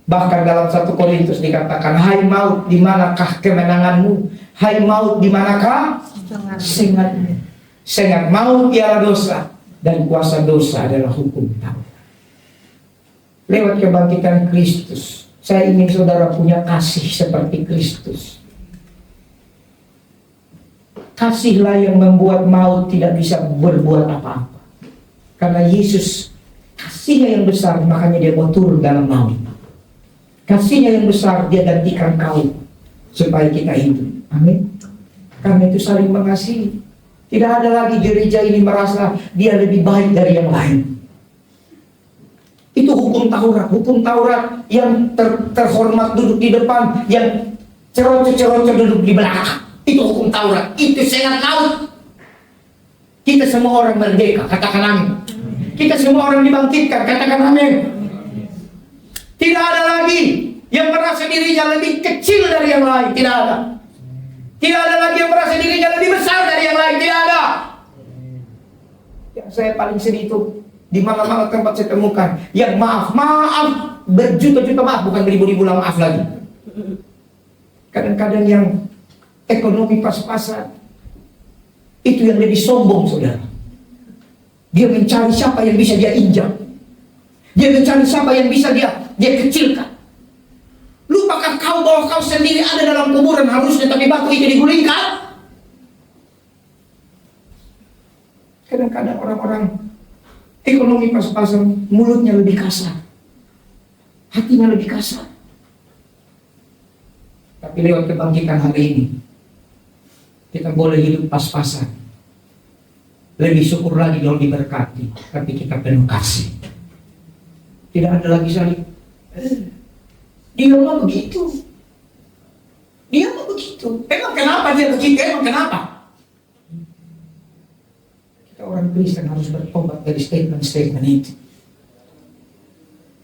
S1: Bahkan dalam 1 Korintus dikatakan, hai maut, di manakah kemenanganmu? Hai maut, di manakah sengatmu? Sengat maut ialah dosa, dan kuasa dosa adalah hukum Taurat. Lewat kebangkitan Kristus, saya ingin saudara punya kasih seperti Kristus. Kasihlah yang membuat maut tidak bisa berbuat apa-apa. Karena Yesus kasihnya yang besar, makanya dia mau turun dalam maut. Kasihnya yang besar, dia gantikan kau supaya kita hidup. Amin. Karena itu saling mengasihi. Tidak ada lagi gereja ini merasa dia lebih baik dari yang lain. Itu hukum Taurat. Hukum Taurat yang terhormat duduk di depan, yang cerocok-cerocok duduk di belakang. Itu hukum Taurat. Itu sengat maut. Kita semua orang merdeka, katakan amin. Kita semua orang dibangkitkan, katakan amin. Tidak ada lagi yang merasa dirinya lebih kecil dari yang lain. Tidak ada. Tidak ada lagi yang merasa dirinya lebih besar dari yang lain. Tidak ada. Yang saya paling sedih itu, di mana-mana tempat saya temukan, yang maaf berjuta-juta maaf, bukan beribu-ribu maaf lagi. Kadang-kadang yang ekonomi pas-pasan, itu yang lebih sombong, saudara. Dia mencari siapa yang bisa dia injak. Dia mencari siapa yang bisa dia kecilkan. Lupakan kau bahwa kau sendiri ada dalam kuburan harusnya, tapi batu itu digulingkan. Kadang-kadang orang-orang ekonomi pas-pasan, mulutnya lebih kasar, hatinya lebih kasar. Tapi lewat kebangkitan hari ini, kita boleh hidup pas-pasan. Lebih syukur lagi kalau diberkati, tapi kita penuh kasih. Tidak ada lagi salib. Dia mah begitu. Dia mah begitu. Emang kenapa dia begitu? Emang kenapa? Kita orang Kristen harus bertobat dari statement-statement itu.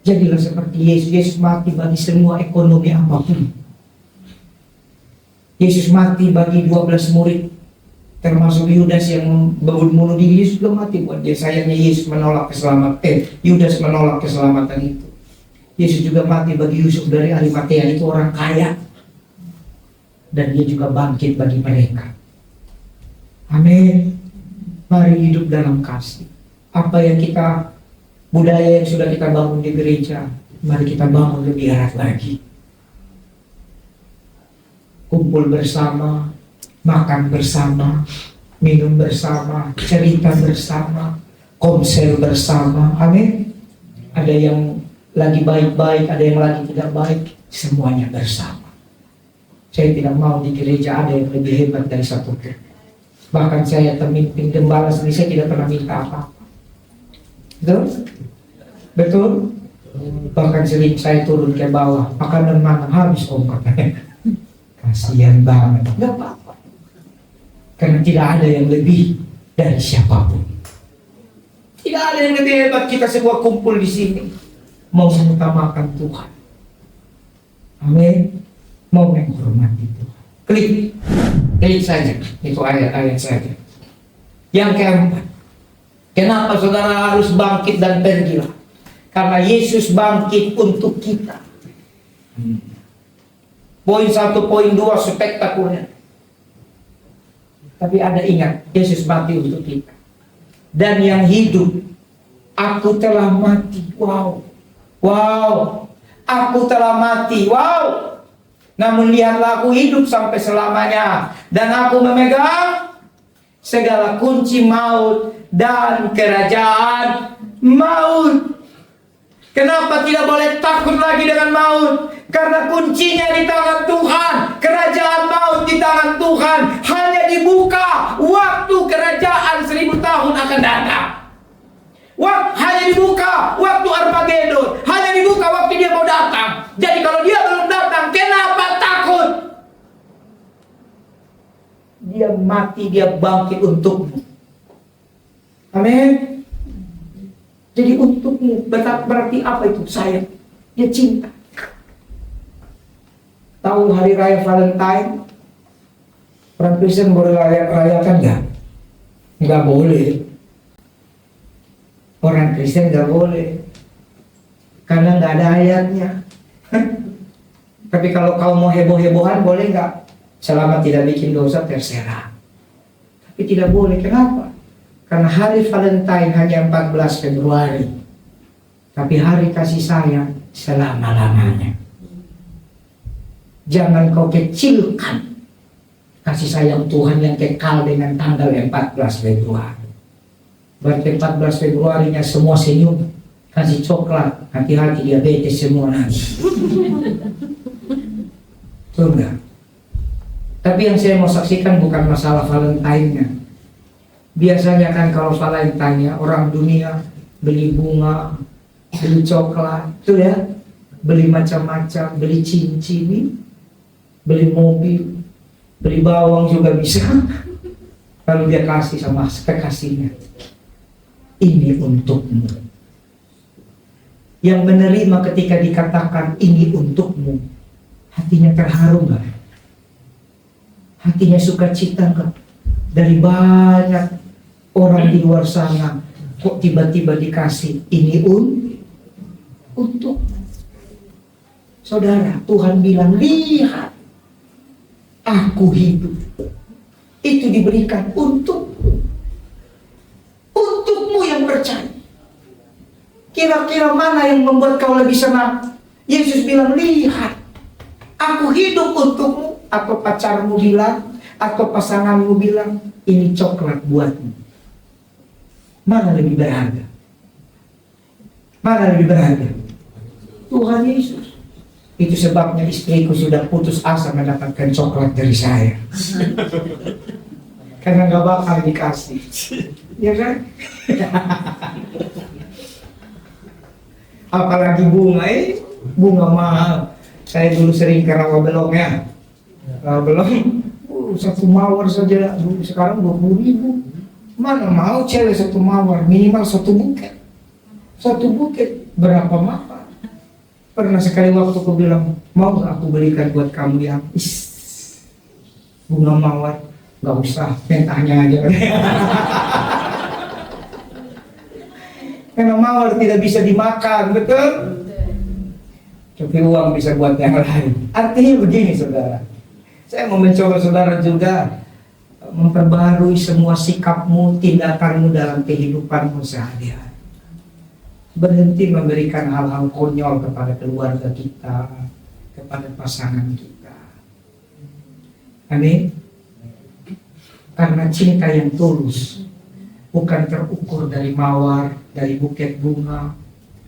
S1: Jadilah seperti Yesus. Yesus mati bagi semua ekonomi apapun. Yesus mati bagi 12 murid, termasuk Yudas yang membunuh diri. Yesus belum mati buat dia. Sayangnya Yesus menolak keselamatan. Yudas menolak keselamatan itu. Yesus juga mati bagi Yusuf dari Arimatea, itu orang kaya, dan dia juga bangkit bagi mereka. Amin. Mari hidup dalam kasih. Apa yang kita, budaya yang sudah kita bangun di gereja, mari kita bangun lebih erat lagi. Kumpul bersama, makan bersama, minum bersama, cerita bersama, komsel bersama. Amin. Ada yang lagi baik-baik, ada yang lagi tidak baik, semuanya bersama. Saya tidak mau di gereja ada yang lebih hebat dari satu pun. Bahkan saya termimpin gembala sendiri, saya tidak pernah minta apa-apa. Betul? Betul? Bahkan sering saya turun ke bawah, makanan mana habis om katanya. Kasihan banget. Gak apa-apa. Karena tidak ada yang lebih dari siapapun. Tidak ada yang lebih hebat. Kita semua kumpul di sini mau mengutamakan Tuhan. Amin. Mau menghormati Tuhan. Klik saja. Itu ayat-ayat saja. Yang keempat, kenapa saudara harus bangkit dan pergilah? Karena Yesus bangkit untuk kita. Poin 1, poin 2 spektakuler. Tapi ada ingat, Yesus mati untuk kita. Dan yang hidup, aku telah mati. Wow. Wow. Aku telah mati. Wow. Namun lihatlah, aku hidup sampai selamanya. Dan aku memegang segala kunci maut dan kerajaan maut. Kenapa tidak boleh takut lagi dengan maut? Karena kuncinya di tangan Tuhan. Kerajaan maut di tangan Tuhan. Hanya dibuka waktu kerajaan 1000 tahun akan datang. Hanya dibuka waktu Armageddon. Hanya dibuka waktu dia mau datang. Jadi kalau dia belum datang, kenapa takut? Dia mati, dia bangkit untukmu. Amin. Jadi untukmu, berarti apa itu? Sayang. Dia cinta. Tahu hari raya Valentine? Orang Kristen boleh rayakan nggak? Nggak boleh. Orang Kristen nggak boleh. Karena nggak ada ayatnya. Tapi kalau kau mau heboh-hebohan, boleh nggak? Selama tidak bikin dosa, terserah. Tapi tidak boleh. Kenapa? Karena hari Valentine hanya 14 Februari. Tapi hari kasih sayang selama-lamanya. Jangan kau kecilkan kasih sayang Tuhan yang kekal dengan tanggal 14 Februari. Berarti 14 Februarinya semua senyum, kasih coklat, hati-hati diabetes semua nanti. Betul nggak? Tapi yang saya mau saksikan bukan masalah Valentine-nya. Biasanya kan kalau Valentine-nya orang dunia beli bunga, beli coklat, itu ya, beli macam-macam, beli cincin, beli mobil, beli bawang juga bisa. Lalu dia kasih sama kekasihnya, ini untukmu. Yang menerima ketika dikatakan ini untukmu, hatinya terharu nggak? Hatinya sukacita nggak? Dari banyak orang di luar sana, kok tiba-tiba dikasih ini untuk saudara. Tuhan bilang, lihat, aku hidup. Itu diberikan untukmu yang percaya. Kira-kira mana yang membuat kau lebih senang? Yesus bilang, lihat, aku hidup untukmu. Atau pacarmu bilang, atau pasanganmu bilang, ini coklat buatmu. Mana lebih berharga? Mana lebih berharga? Tuhan Yesus. Itu sebabnya istriku sudah putus asa mendapatkan coklat dari saya. Karena gak bakal dikasih. Ya kan? Apalagi bunga, bunga mahal. Saya dulu sering ke Rawa Belong ya. Rawa Belong, satu mawar saja dulu, sekarang 20.000. Mana mau cewek satu mawar, minimal satu buket. Satu buket berapa mawar? Pernah sekali waktu aku bilang, mau gak aku belikan buat kamu yang bunga mawar? Gak usah, mentahnya aja. Karena mawar tidak bisa dimakan, betul? Tapi uang bisa buat yang lain. Artinya begini saudara, saya mau mencoba saudara juga memperbarui semua sikapmu, tindakanmu dalam kehidupanmu sehari-hari. Berhenti memberikan hal-hal konyol kepada keluarga kita, kepada pasangan kita. Amin. Karena cinta yang tulus bukan terukur dari mawar, dari buket bunga,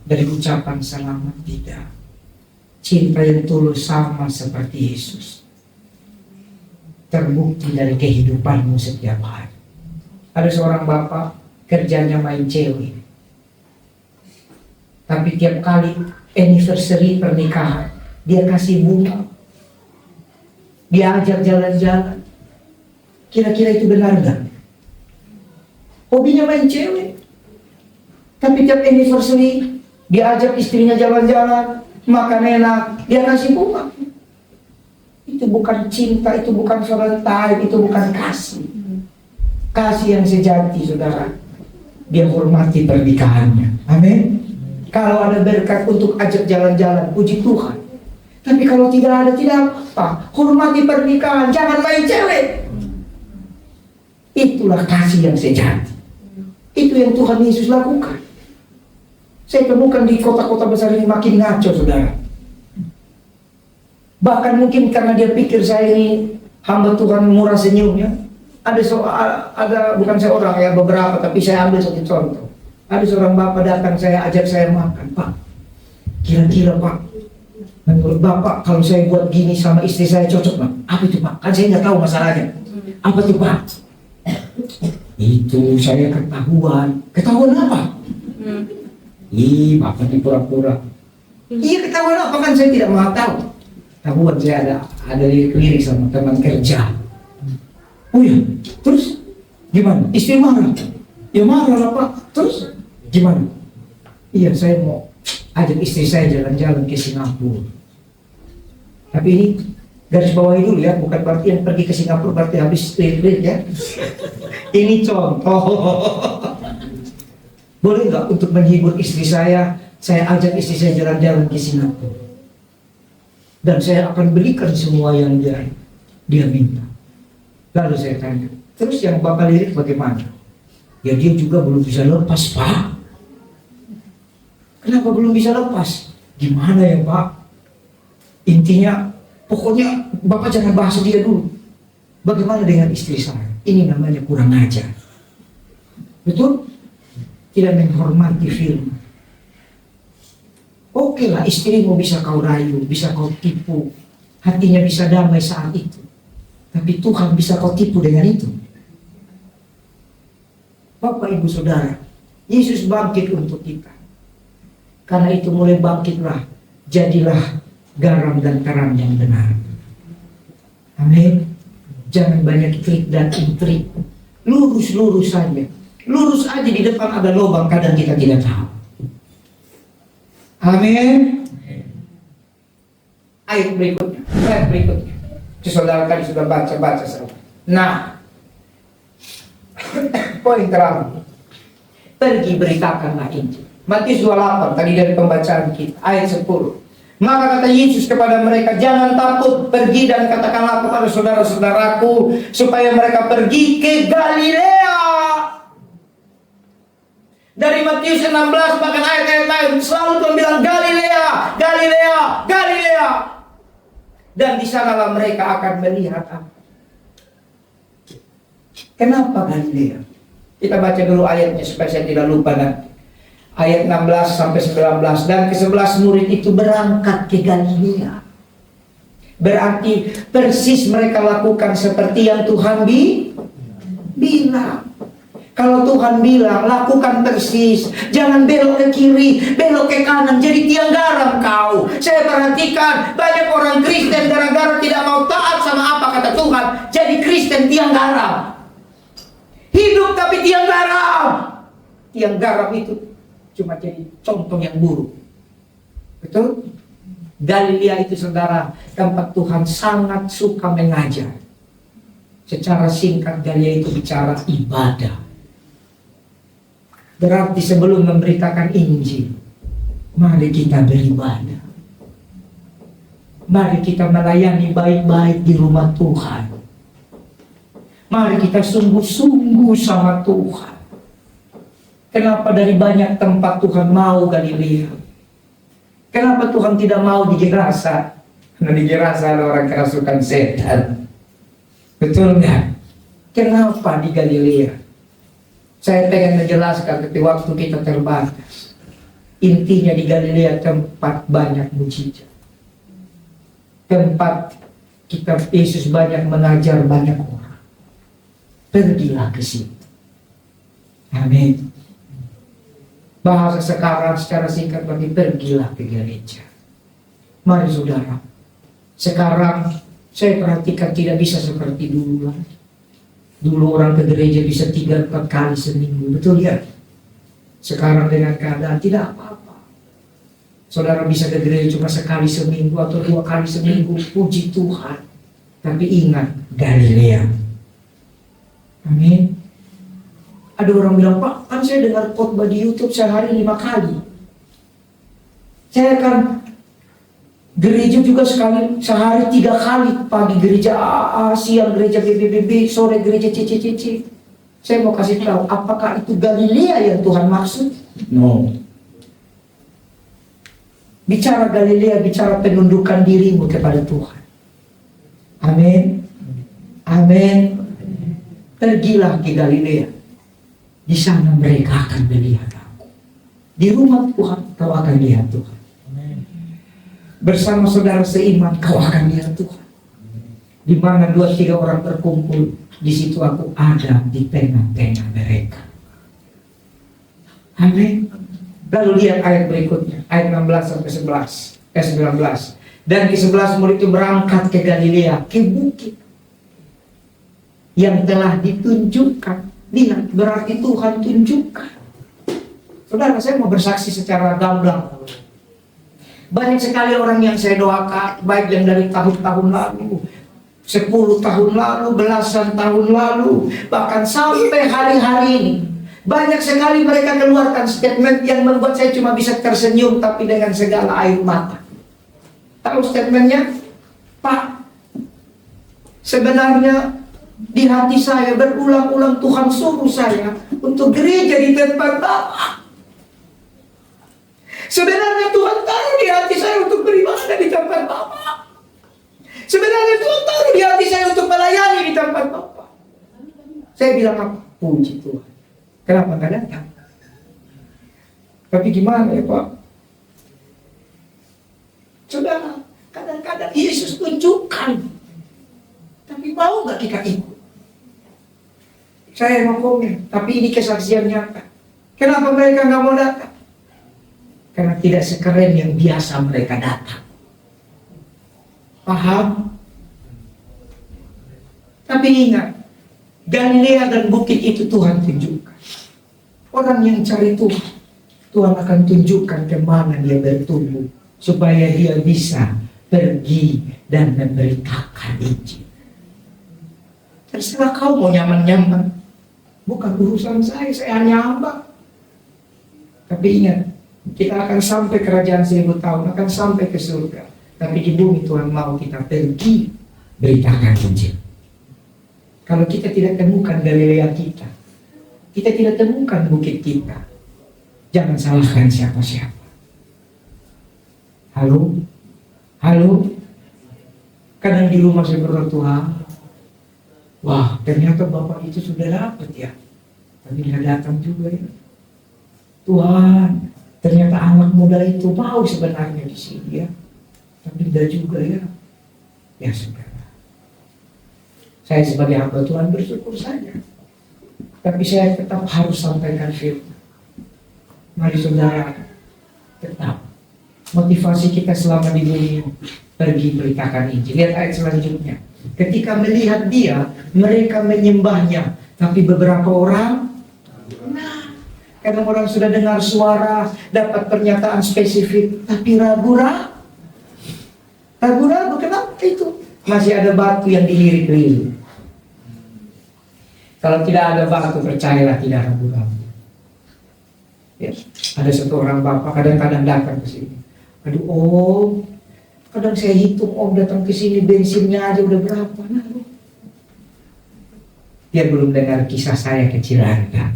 S1: dari ucapan selamat, tidak. Cinta yang tulus sama seperti Yesus, terbukti dari kehidupanmu setiap hari. Ada seorang bapak kerjanya main cewek, tapi tiap kali anniversary pernikahan dia kasih bunga, dia ajak jalan-jalan. Kira-kira itu benar nggak? Hobinya main cewek, tapi tiap anniversary dia ajak istrinya jalan-jalan, makan enak, dia kasih bunga. Itu bukan cinta, itu bukan Valentine, itu bukan kasih. Kasih yang sejati, saudara, dia hormati pernikahannya. Amin. Kalau ada berkat untuk ajak jalan-jalan, puji Tuhan. Tapi kalau tidak ada, tidak apa. Hormati pernikahan, jangan main cewek. Itulah kasih yang sejati. Itu yang Tuhan Yesus lakukan. Saya temukan di kota-kota besar ini makin ngaco, saudara. Bahkan mungkin karena dia pikir saya ini hamba Tuhan murah senyumnya. Ada bukan seorang ya, beberapa, tapi saya ambil satu contoh. Ada seorang bapak datang, saya ajak saya makan. Pak, kira-kira Pak, menurut Bapak kalau saya buat gini sama istri saya cocok Pak? Apa itu Pak? Kan saya nggak tahu masalahnya. Apa itu Pak? Itu saya ketahuan. Ketahuan apa? Bapak ini pura-pura. Iya, ketahuan apa, kan saya tidak mau tahu. Ketahuan saya ada lirik-lirik sama teman kerja. Oh ya, terus gimana? Istri marah? Ya marah lah Pak. Terus gimana? Iya, saya mau ajak istri saya jalan-jalan ke Singapura. Tapi ini garis bawahi dulu ya, bukan berarti yang pergi ke Singapura berarti habis lirik-lirik ya. Ini contoh. Boleh nggak untuk menghibur istri saya ajak istri saya jalan-jalan ke Singapura. Dan saya akan belikan semua yang dia minta. Lalu saya tanya, terus yang Bapak lirik bagaimana? Ya dia juga belum bisa lepas Pak. Kenapa belum bisa lepas? Gimana ya Pak? Intinya, pokoknya Bapak jangan bahas dia dulu. Bagaimana dengan istri saya? Ini namanya kurang ajar. Betul? Tidak menghormati firman. Oke lah, istrimu bisa kau rayu, bisa kau tipu, hatinya bisa damai saat itu. Tapi Tuhan bisa kau tipu dengan itu. Bapak Ibu Saudara, Yesus bangkit untuk kita. Karena itu mulai bangkitlah, jadilah garam dan terang yang benar. Amin. Jangan banyak trik dan intrik. Lurus-lurus saja. Lurus aja, di depan ada lubang, kadang kita tidak tahu. Amin. Ayat berikutnya. Saudara tadi sudah baca. Nah, poin terakhir. Pergi beritakanlah Injil. Matius 28 tadi dari pembacaan kita, ayat 10. Maka kata Yesus kepada mereka, jangan takut, pergi dan katakanlah kepada saudara-saudaraku supaya mereka pergi ke Galilea. Dari Matius 16 bahkan ayat-ayat lain selalu Tuhan bilang Galilea, Galilea, Galilea. Dan di sanalah mereka akan melihat apa. Kenapa Galilea? Kita baca dulu ayatnya supaya saya tidak lupa nanti. Ayat 16 sampai 19. Dan ke-11 murid itu berangkat ke Galilea. Berarti persis mereka lakukan seperti yang Tuhan bilang. Kalau Tuhan bilang lakukan persis, jangan belok ke kiri, belok ke kanan, jadi tiang garam kau. Saya perhatikan banyak orang Kristen gara-gara tidak mau taat sama apa kata Tuhan, jadi Kristen tiang garam. Hidup tapi tiang garam. Tiang garam itu cuma jadi contoh yang buruk. Betul? Galilea itu saudara, tempat Tuhan sangat suka mengajar. Secara singkat Galilea itu bicara ibadah. Berarti sebelum memberitakan Injil, mari kita beribadah. Mari kita melayani baik-baik di rumah Tuhan. Mari kita sungguh-sungguh sama Tuhan. Kenapa dari banyak tempat Tuhan mau Galilea? Kenapa Tuhan tidak mau di Gerasa? Karena di Gerasa ada orang kerasukan setan. Betul nggak? Kenapa di Galilea? Saya pengen menjelaskan, tapi waktu kita terbatas. Intinya di Galilea tempat banyak mujizat. Tempat Yesus banyak mengajar banyak orang. Pergilah ke situ. Amin. Bahasa sekarang secara singkat bagi pergilah ke gereja. Mari saudara. Sekarang saya perhatikan tidak bisa seperti dulu lagi. Dulu orang ke gereja bisa 3-4 kali seminggu, betul ya? Sekarang dengan keadaan tidak apa-apa. Saudara bisa ke gereja cuma sekali seminggu atau 2 kali seminggu, puji Tuhan. Tapi ingat, Galilea. Amin. Ada orang bilang, Pak, kan saya dengar khotbah di YouTube sehari 5 kali. Saya akan gereja juga sehari 3 kali, pagi gereja AA, siang gereja BBBB, sore gereja CCCC. Saya mau kasih tahu, apakah itu Galilea yang Tuhan maksud? No. Bicara Galilea, bicara penundukan dirimu kepada Tuhan. Amin. Amin. Pergilah ke Galilea. Di sana mereka akan melihat aku. Di rumah Tuhan, kau akan lihat Tuhan. Bersama saudara seiman kau akan lihat Tuhan. Di mana 2-3 orang berkumpul, di situ aku ada di tengah-tengah mereka. Amin. Lalu lihat ayat berikutnya, ayat 16 sampai 19. Dan ke-11 murid itu berangkat ke Galilea, ke bukit yang telah ditunjukkan. Lihat, berarti Tuhan tunjukkan. Saudara, saya mau bersaksi secara gamblang. Banyak sekali orang yang saya doakan, baik yang dari tahun-tahun lalu, 10 tahun lalu, belasan tahun lalu, bahkan sampai hari-hari ini. Banyak sekali mereka keluarkan statement yang membuat saya cuma bisa tersenyum, tapi dengan segala air mata. Tahu statementnya? Pak, sebenarnya di hati saya berulang-ulang Tuhan suruh saya untuk gereja di tempat Bapak. Sebenarnya Tuhan taruh di hati saya untuk beribadah di tempat Bapak. Sebenarnya Tuhan taruh di hati saya untuk melayani di tempat Bapak. Saya bilang apa? Puji Tuhan. Kenapa nggak datang? Tapi gimana ya Pak? Saudara, kadang-kadang Yesus tunjukkan. Tapi mau nggak kita ikut? Saya mau komen, tapi ini kesaksian nyata. Kenapa mereka nggak mau datang? Karena tidak sekeren yang biasa mereka datang. Paham? Tapi ingat, Galilea dan bukit itu Tuhan tunjukkan. Orang yang cari Tuhan, Tuhan akan tunjukkan kemana dia bertumbuh, supaya dia bisa pergi dan memberitakan Injil. Terserah kau mau nyaman-nyaman, bukan urusan saya hanya hamba. Tapi ingat, kita akan sampai kerajaan 1000 tahun, akan sampai ke surga. Tapi di bumi Tuhan mau kita pergi beritakan Injil. Kalau kita tidak temukan Galilea kita tidak temukan bukit kita, jangan salahkan siapa-siapa. Halo? Halo? Kadang di rumah saya berdoa, Tuhan, wah ternyata Bapak itu sudah dapat ya, tapi nggak datang juga ya. Tuhan, ternyata anak muda itu mau sebenarnya di sini ya, tapi tidak juga ya. Ya saudara, saya sebagai hamba Tuhan bersyukur saja. Tapi saya tetap harus sampaikan firman. Mari saudara, tetap motivasi kita selama di bumi ini, pergi beritakan Injil. Lihat ayat selanjutnya. Ketika melihat dia, mereka menyembahnya. Tapi beberapa orang, kadang orang sudah dengar suara, dapat pernyataan spesifik, tapi ragu-ragu. Ragu-ragu, kenapa itu? Masih ada batu yang dilirik-lirik. Kalau tidak ada batu, percayalah tidak ragu-ragu. Ya, ada satu orang bapak kadang-kadang datang ke sini. Aduh om, kadang saya hitung om datang ke sini bensinnya aja udah berapa. Nah, dia belum dengar kisah saya ke Ciranda.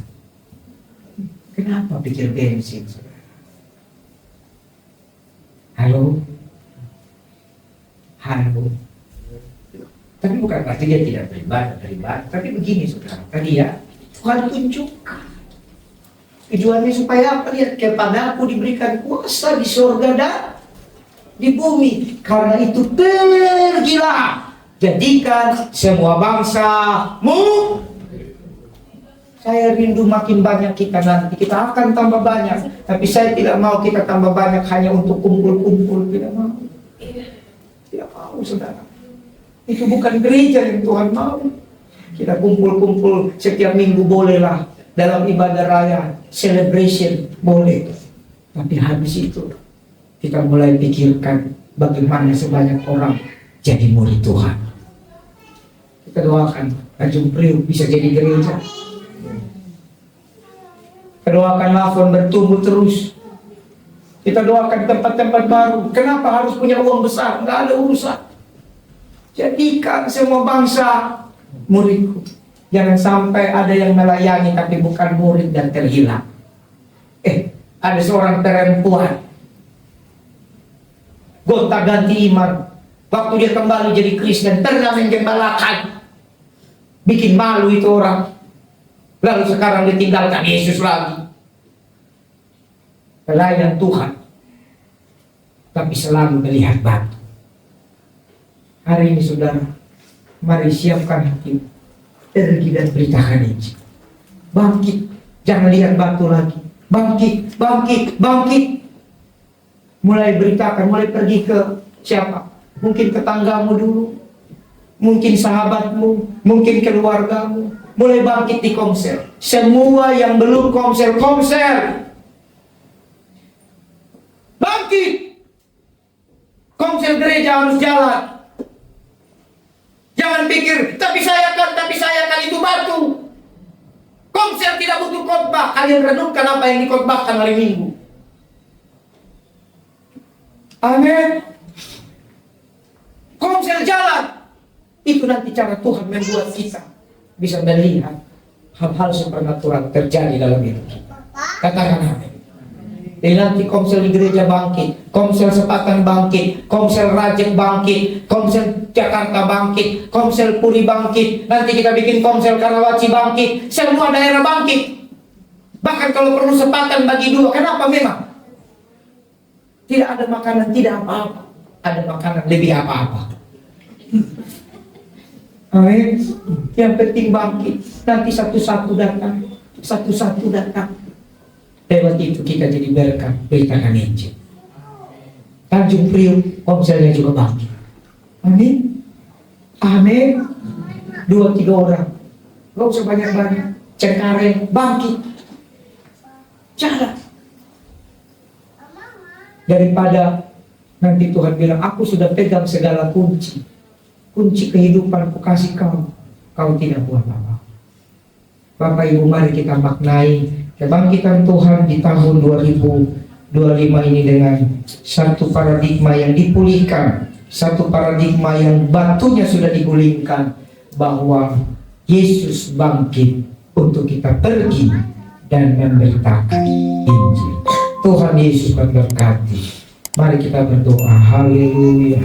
S1: Kenapa pikir bensin, saudara? Halo? Halo? Tapi bukan berarti dia tidak beribadah. Tapi begini saudara, tadi ya, Tuhan tunjukkan. Tujuannya supaya apa? Lihat, kepada aku diberikan kuasa di surga dan di bumi. Karena itu pergilah, jadikan semua bangsa-mu. Saya rindu makin banyak kita nanti. Kita akan tambah banyak. Tapi saya tidak mau kita tambah banyak hanya untuk kumpul-kumpul. Tidak mau. Tidak mau saudara. Itu bukan gereja yang Tuhan mau. Kita kumpul-kumpul setiap minggu bolehlah. Dalam ibadah raya, celebration boleh. Tapi habis itu kita mulai pikirkan bagaimana sebanyak orang jadi murid Tuhan. Kita doakan Tanjung Priok bisa jadi gereja. Kita doakan Lafon bertumbuh terus. Kita doakan tempat-tempat baru. Kenapa harus punya uang besar? Nggak ada urusan. Jadikan semua bangsa muridku. Jangan sampai ada yang melayani tapi bukan murid dan terhilang. Ada seorang perempuan gonta ganti iman. Waktu dia kembali jadi Kristen, pernah menggembalakan. Bikin malu itu orang. Lalu sekarang ditinggalkan Yesus lagi. Pelayan Tuhan, tapi selalu melihat batu. Hari ini saudara, mari siapkan hati, pergi dan beritakan Injil. Bangkit, jangan lihat batu lagi. Bangkit, bangkit, bangkit. Mulai beritakan, mulai pergi ke siapa? Mungkin tetanggamu dulu, mungkin sahabatmu, mungkin keluargamu. Mulai bangkit di komsel. Semua yang belum komsel, komsel. Bangkit. Komsel gereja harus jalan. Jangan pikir, tapi saya kan itu batu. Komsel tidak butuh khotbah. Kalian renungkan apa yang dikhotbahkan hari Minggu. Amin. Komsel jalan. Itu nanti cara Tuhan membuat kita bisa melihat hal-hal supernatural terjadi dalam hidup kita. Katakan amin. Jadi nanti komsel di gereja bangkit, komsel Sepatan bangkit, komsel Rajek bangkit, komsel Jakarta bangkit, komsel Puri bangkit. Nanti kita bikin komsel Karawaci bangkit, semua daerah bangkit. Bahkan kalau perlu Sepatan bagi dua. Kenapa memang? Tidak ada makanan, tidak apa-apa. Ada makanan lebih apa-apa. Amin. Yang penting bangkit. Nanti satu-satu datang, satu-satu datang. Lewat itu kita jadi berkat, beritakan Injil. Tanjung Priok, komselnya juga bangkit. Amin. Amin. 2-3 orang. Gak usah banyak-banyak. Cengkareng, bangkit. Jalan. Daripada nanti Tuhan bilang, aku sudah pegang segala kunci. Kunci kehidupan aku kasih kau. Kau tidak buat apa-apa. Bapak Ibu, mari kita maknai kebangkitan Tuhan di tahun 2025 ini dengan satu paradigma yang dipulihkan, satu paradigma yang batunya sudah digulingkan, bahwa Yesus bangkit untuk kita pergi dan memberitakan Injil. Tuhan Yesus memberkati. Mari kita berdoa. Haleluya.